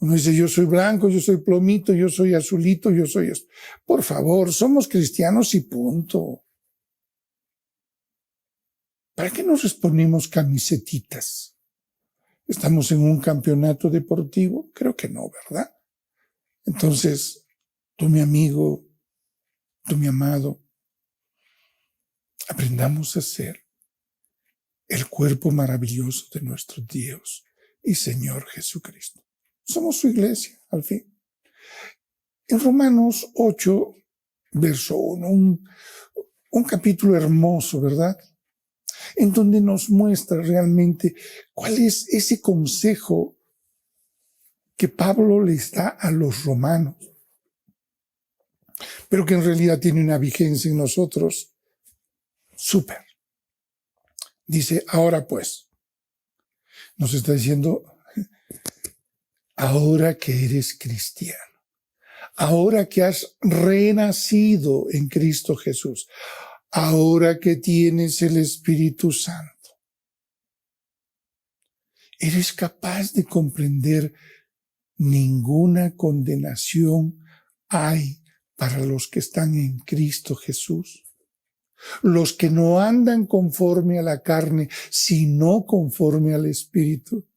Uno dice, yo soy blanco, yo soy plomito, yo soy azulito, yo soy esto. Por favor, somos cristianos y punto. ¿Para qué nos ponemos camisetitas? ¿Estamos en un campeonato deportivo? Creo que no, ¿verdad? Entonces, tú mi amigo, tú mi amado, aprendamos a ser el cuerpo maravilloso de nuestro Dios y Señor Jesucristo. Somos su iglesia, al fin. En Romanos 8, verso 1, un capítulo hermoso, ¿verdad? En donde nos muestra realmente cuál es ese consejo que Pablo les da a los romanos, pero que en realidad tiene una vigencia en nosotros súper. Dice, ahora pues, nos está diciendo, ahora que eres cristiano, ahora que has renacido en Cristo Jesús, ahora que tienes el Espíritu Santo, eres capaz de comprender ninguna condenación hay para los que están en Cristo Jesús. Los que no andan conforme a la carne, sino conforme al Espíritu.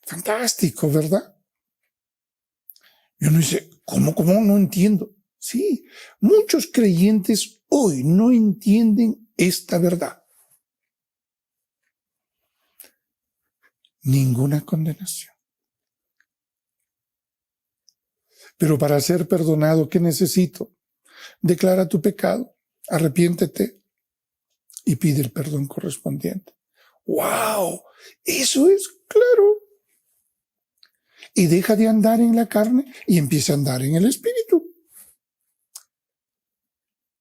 Fantástico, ¿verdad? Y uno dice, ¿cómo? No entiendo. Sí, muchos creyentes hoy no entienden esta verdad. Ninguna condenación. Pero para ser perdonado, ¿qué necesito? Declara tu pecado, arrepiéntete y pide el perdón correspondiente. ¡Wow! Eso es claro. Y deja de andar en la carne y empieza a andar en el Espíritu.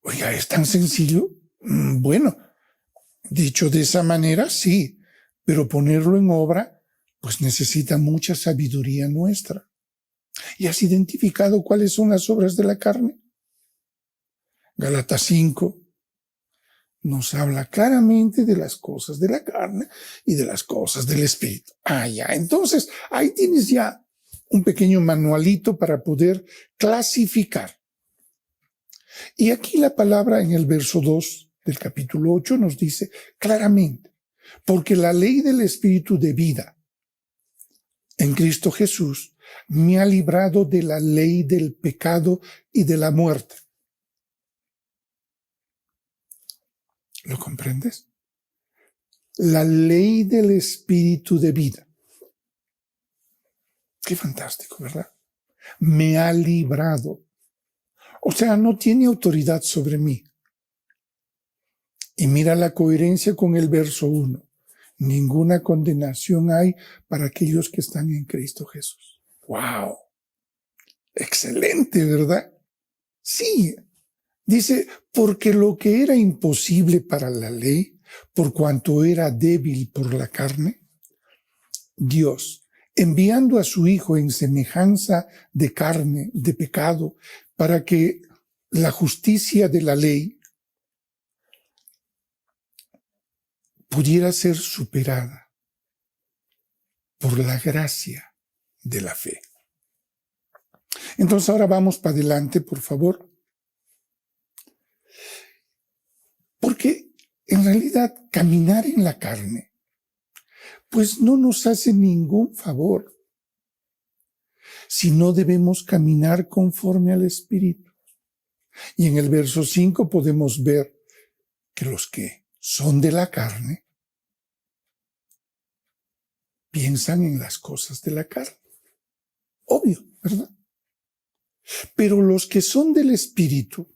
Oiga, ¿es tan sencillo? Bueno, dicho de esa manera, sí, pero ponerlo en obra, pues necesita mucha sabiduría nuestra. ¿Y has identificado cuáles son las obras de la carne? Gálatas 5 nos habla claramente de las cosas de la carne y de las cosas del Espíritu. Ya, entonces ahí tienes ya un pequeño manualito para poder clasificar. Y aquí la palabra en el verso 2 del capítulo 8 nos dice claramente, porque la ley del Espíritu de vida en Cristo Jesús me ha librado de la ley del pecado y de la muerte. ¿Lo comprendes? La ley del Espíritu de vida. Qué fantástico, ¿verdad? Me ha librado. O sea, no tiene autoridad sobre mí. Y mira la coherencia con el verso 1. Ninguna condenación hay para aquellos que están en Cristo Jesús. ¡Wow! Excelente, ¿verdad? Sí. Dice, porque lo que era imposible para la ley, por cuanto era débil por la carne, Dios, enviando a su Hijo en semejanza de carne, de pecado, para que la justicia de la ley pudiera ser superada por la gracia de la fe. Entonces ahora vamos para adelante, por favor. Porque en realidad caminar en la carne, pues no nos hace ningún favor, si no debemos caminar conforme al Espíritu. Y en el verso 5 podemos ver que los que son de la carne piensan en las cosas de la carne. Obvio, ¿verdad? Pero los que son del Espíritu,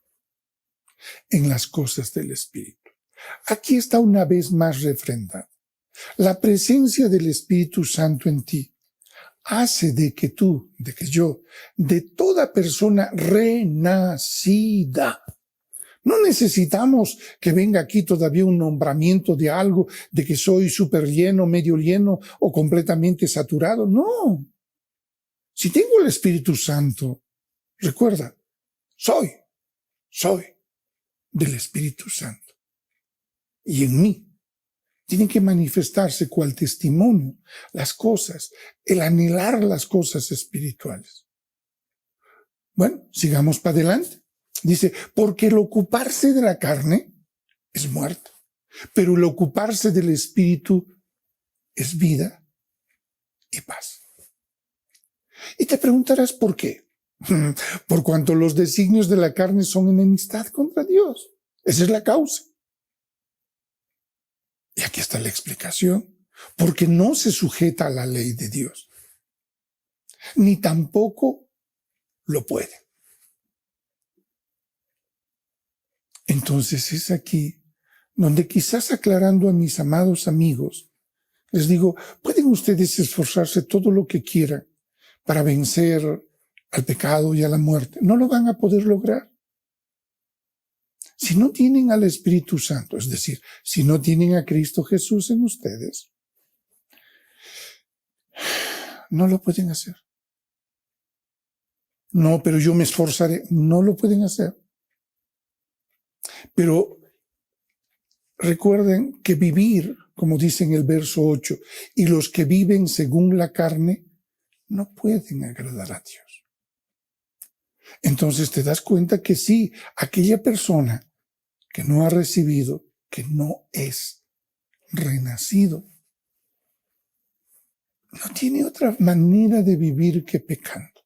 en las cosas del Espíritu. Aquí está una vez más refrendado. La presencia del Espíritu Santo en ti hace de que tú, de que yo, de toda persona renacida. No necesitamos que venga aquí todavía un nombramiento de algo, de que soy súper lleno, medio lleno o completamente saturado. No. Si tengo el Espíritu Santo, recuerda, soy del Espíritu Santo. Y en mí Tienen que manifestarse cual testimonio, las cosas, el anhelar las cosas espirituales. Bueno, sigamos para adelante. Dice, porque el ocuparse de la carne es muerte, pero el ocuparse del espíritu es vida y paz. Y te preguntarás por qué. Por cuanto los designios de la carne son enemistad contra Dios. Esa es la causa. Y aquí está la explicación. Porque no se sujeta a la ley de Dios. Ni tampoco lo puede. Entonces es aquí donde quizás aclarando a mis amados amigos, les digo, pueden ustedes esforzarse todo lo que quieran para vencer al pecado y a la muerte. No lo van a poder lograr. Si no tienen al Espíritu Santo, es decir, si no tienen a Cristo Jesús en ustedes, no lo pueden hacer. No, pero yo me esforzaré. No lo pueden hacer. Pero recuerden que vivir, como dice en el verso 8, y los que viven según la carne, no pueden agradar a Dios. Entonces te das cuenta que sí, aquella persona que no ha recibido, que no es renacido, no tiene otra manera de vivir que pecando.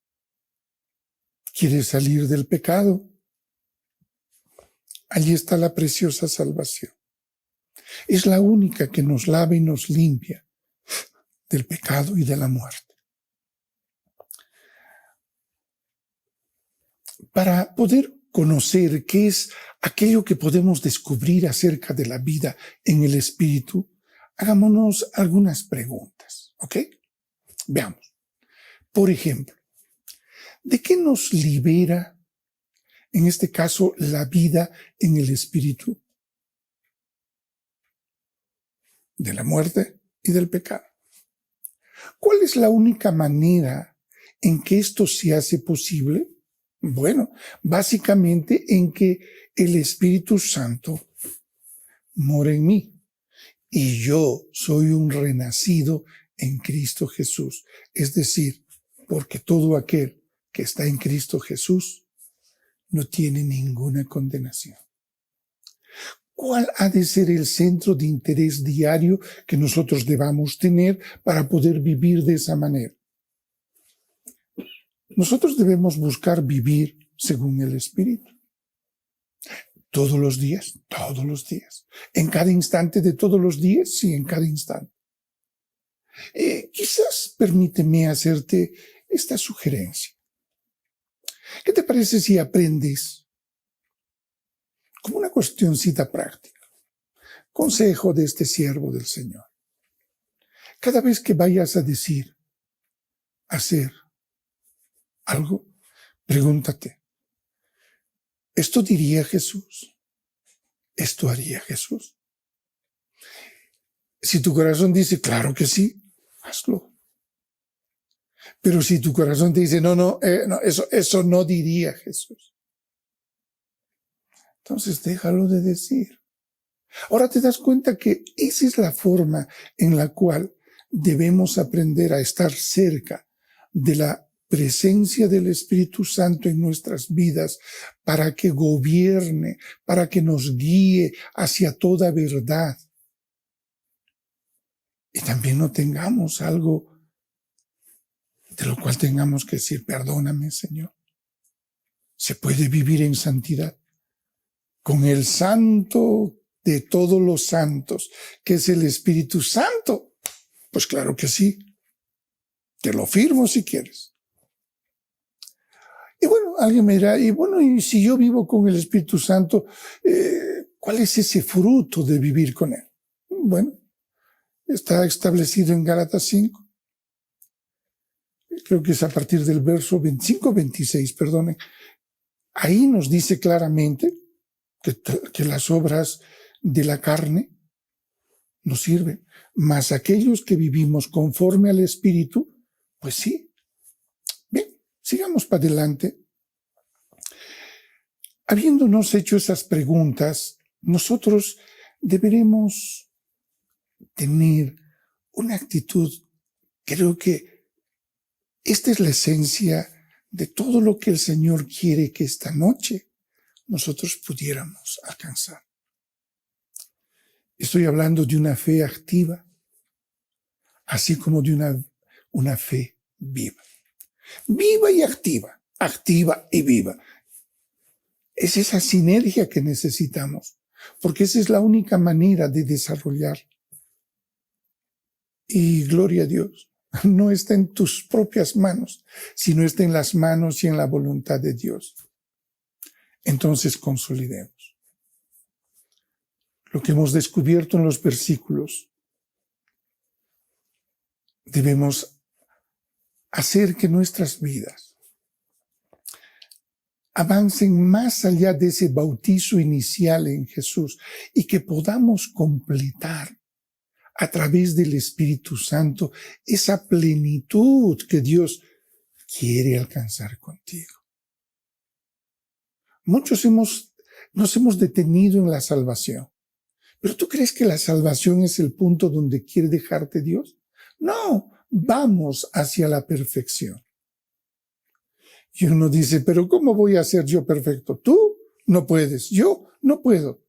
¿Quiere salir del pecado? Allí está la preciosa salvación. Es la única que nos lava y nos limpia del pecado y de la muerte. Para poder conocer qué es aquello que podemos descubrir acerca de la vida en el Espíritu, hagámonos algunas preguntas, ¿ok? Veamos. Por ejemplo, ¿de qué nos libera, en este caso, la vida en el Espíritu? De la muerte y del pecado. ¿Cuál es la única manera en que esto se hace posible? Bueno, básicamente en que el Espíritu Santo mora en mí y yo soy un renacido en Cristo Jesús. Es decir, porque todo aquel que está en Cristo Jesús no tiene ninguna condenación. ¿Cuál ha de ser el centro de interés diario que nosotros debamos tener para poder vivir de esa manera? Nosotros debemos buscar vivir según el Espíritu. Todos los días. En cada instante de todos los días, sí, en cada instante. Quizás permíteme hacerte esta sugerencia. ¿Qué te parece si aprendes como una cuestioncita práctica? Consejo de este siervo del Señor. Cada vez que vayas a decir, hacer algo, pregúntate, ¿esto diría Jesús? ¿Esto haría Jesús? Si tu corazón dice, claro que sí, hazlo. Pero si tu corazón te dice, no, eso no diría Jesús, entonces déjalo de decir. Ahora te das cuenta que esa es la forma en la cual debemos aprender a estar cerca de la presencia del Espíritu Santo en nuestras vidas para que gobierne, para que nos guíe hacia toda verdad. Y también no tengamos algo de lo cual tengamos que decir, perdóname, Señor. Se puede vivir en santidad con el Santo de todos los santos, que es el Espíritu Santo. Pues claro que sí. Te lo firmo si quieres. Y bueno, alguien me dirá, y si yo vivo con el Espíritu Santo, ¿cuál es ese fruto de vivir con él? Bueno, está establecido en Gálatas 5. Creo que es a partir del verso 26, perdonen. Ahí nos dice claramente que las obras de la carne nos sirven, mas aquellos que vivimos conforme al Espíritu, pues sí. Bien, sigamos para adelante. Habiéndonos hecho esas preguntas, nosotros deberemos tener una actitud. Creo que esta es la esencia de todo lo que el Señor quiere que esta noche nosotros pudiéramos alcanzar. Estoy hablando de una fe activa, así como de una fe viva. Viva y activa, activa y viva. Es esa sinergia que necesitamos, porque esa es la única manera de desarrollar. Y gloria a Dios, no está en tus propias manos, sino está en las manos y en la voluntad de Dios. Entonces consolidemos lo que hemos descubierto en los versículos. Debemos hacer que nuestras vidas avancen más allá de ese bautizo inicial en Jesús y que podamos completar a través del Espíritu Santo esa plenitud que Dios quiere alcanzar contigo. Muchos nos hemos detenido en la salvación. ¿Pero tú crees que la salvación es el punto donde quiere dejarte Dios? No, vamos hacia la perfección. Y uno dice, pero ¿cómo voy a ser yo perfecto? Tú no puedes, yo no puedo.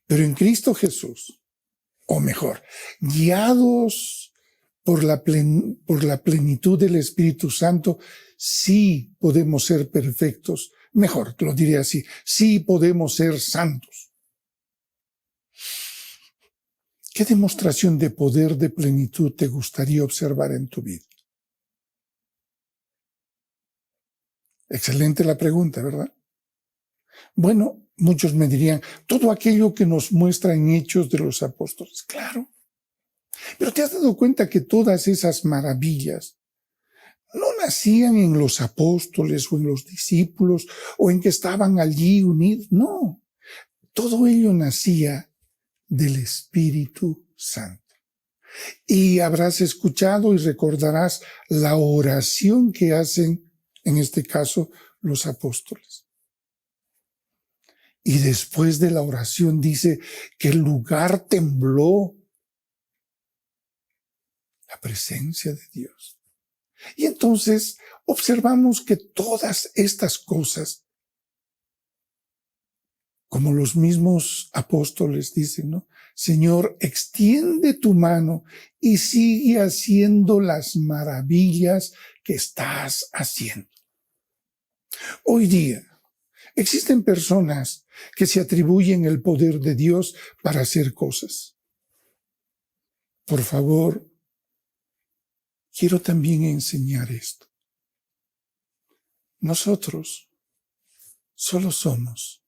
Pero en Cristo Jesús, o mejor, guiados por la plenitud del Espíritu Santo, sí podemos ser perfectos. Mejor, lo diré así, sí podemos ser santos. ¿Qué demostración de poder, de plenitud te gustaría observar en tu vida? Excelente la pregunta, ¿verdad? Bueno, muchos me dirían, todo aquello que nos muestra en Hechos de los Apóstoles. Claro. Pero ¿te has dado cuenta que todas esas maravillas no nacían en los apóstoles o en los discípulos o en que estaban allí unidos? No. Todo ello nacía del Espíritu Santo. Y habrás escuchado y recordarás la oración que hacen, en este caso, los apóstoles. Y después de la oración dice que el lugar tembló. La presencia de Dios. Y entonces observamos que todas estas cosas, como los mismos apóstoles dicen, ¿no? Señor, extiende tu mano y sigue haciendo las maravillas que estás haciendo. Hoy día existen personas que se atribuyen el poder de Dios para hacer cosas. Por favor, quiero también enseñar esto. Nosotros solo somos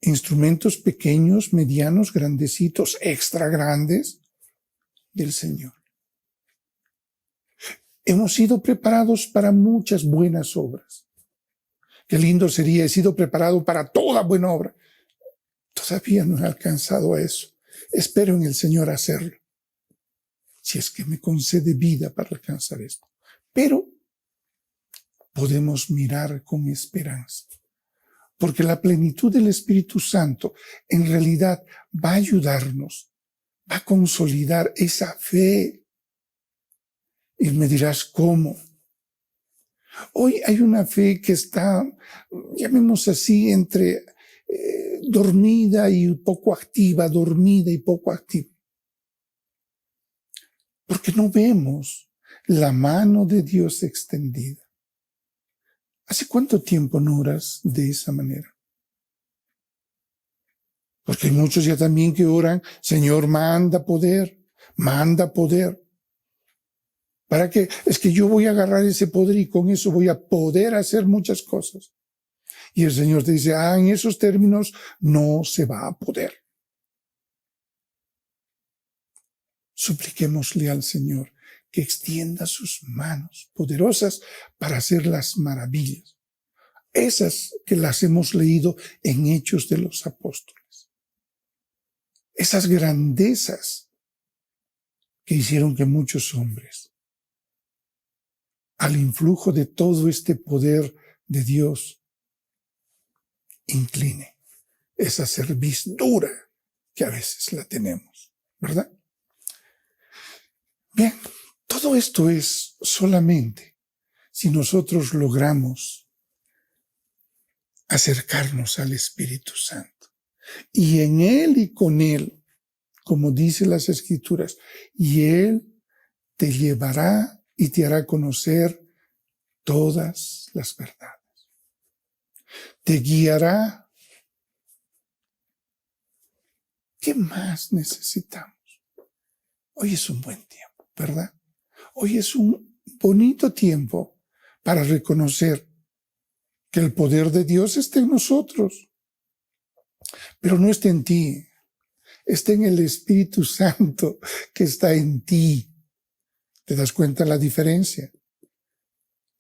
instrumentos pequeños, medianos, grandecitos, extra grandes del Señor. Hemos sido preparados para muchas buenas obras. Qué lindo sería, he sido preparado para toda buena obra. Todavía no he alcanzado a eso. Espero en el Señor hacerlo, si es que me concede vida para alcanzar esto. Pero podemos mirar con esperanza. Porque la plenitud del Espíritu Santo en realidad va a ayudarnos, va a consolidar esa fe. Y me dirás, ¿cómo? Hoy hay una fe que está, llamemos así, entre dormida y poco activa, dormida y poco activa. Porque no vemos la mano de Dios extendida. ¿Hace cuánto tiempo no oras de esa manera? Porque hay muchos ya también que oran, Señor, manda poder, manda poder. ¿Para qué? Es que yo voy a agarrar ese poder y con eso voy a poder hacer muchas cosas. Y el Señor te dice, en esos términos no se va a poder. Supliquémosle al Señor que extienda sus manos poderosas para hacer las maravillas. Esas que las hemos leído en Hechos de los Apóstoles. Esas grandezas que hicieron que muchos hombres, al influjo de todo este poder de Dios, incline esa cerviz dura que a veces la tenemos. ¿verdad? Bien, todo esto es solamente si nosotros logramos acercarnos al Espíritu Santo. Y en Él y con Él, como dice las Escrituras, y Él te llevará y te hará conocer todas las verdades. Te guiará. ¿Qué más necesitamos? Hoy es un buen tiempo, ¿verdad? Hoy es un bonito tiempo para reconocer que el poder de Dios está en nosotros, pero no está en ti, está en el Espíritu Santo que está en ti. ¿Te das cuenta la diferencia?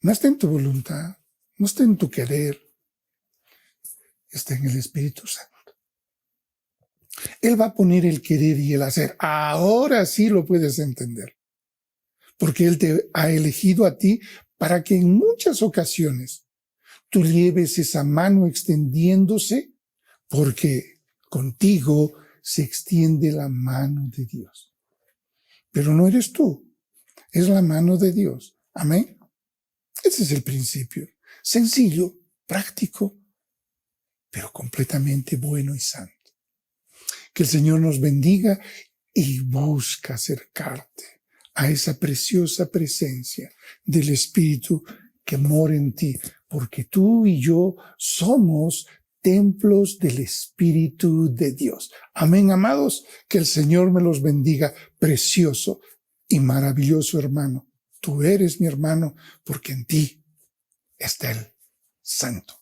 No está en tu voluntad, no está en tu querer, está en el Espíritu Santo. Él va a poner el querer y el hacer. Ahora sí lo puedes entender, porque Él te ha elegido a ti para que en muchas ocasiones tú lleves esa mano extendiéndose, porque contigo se extiende la mano de Dios. Pero no eres tú, es la mano de Dios. Amén. Ese es el principio. Sencillo, práctico, pero completamente bueno y santo. Que el Señor nos bendiga y busca acercarte a esa preciosa presencia del Espíritu que mora en ti, porque tú y yo somos templos del Espíritu de Dios. Amén, amados, que el Señor me los bendiga, precioso y maravilloso hermano. Tú eres mi hermano, porque en ti está el Santo.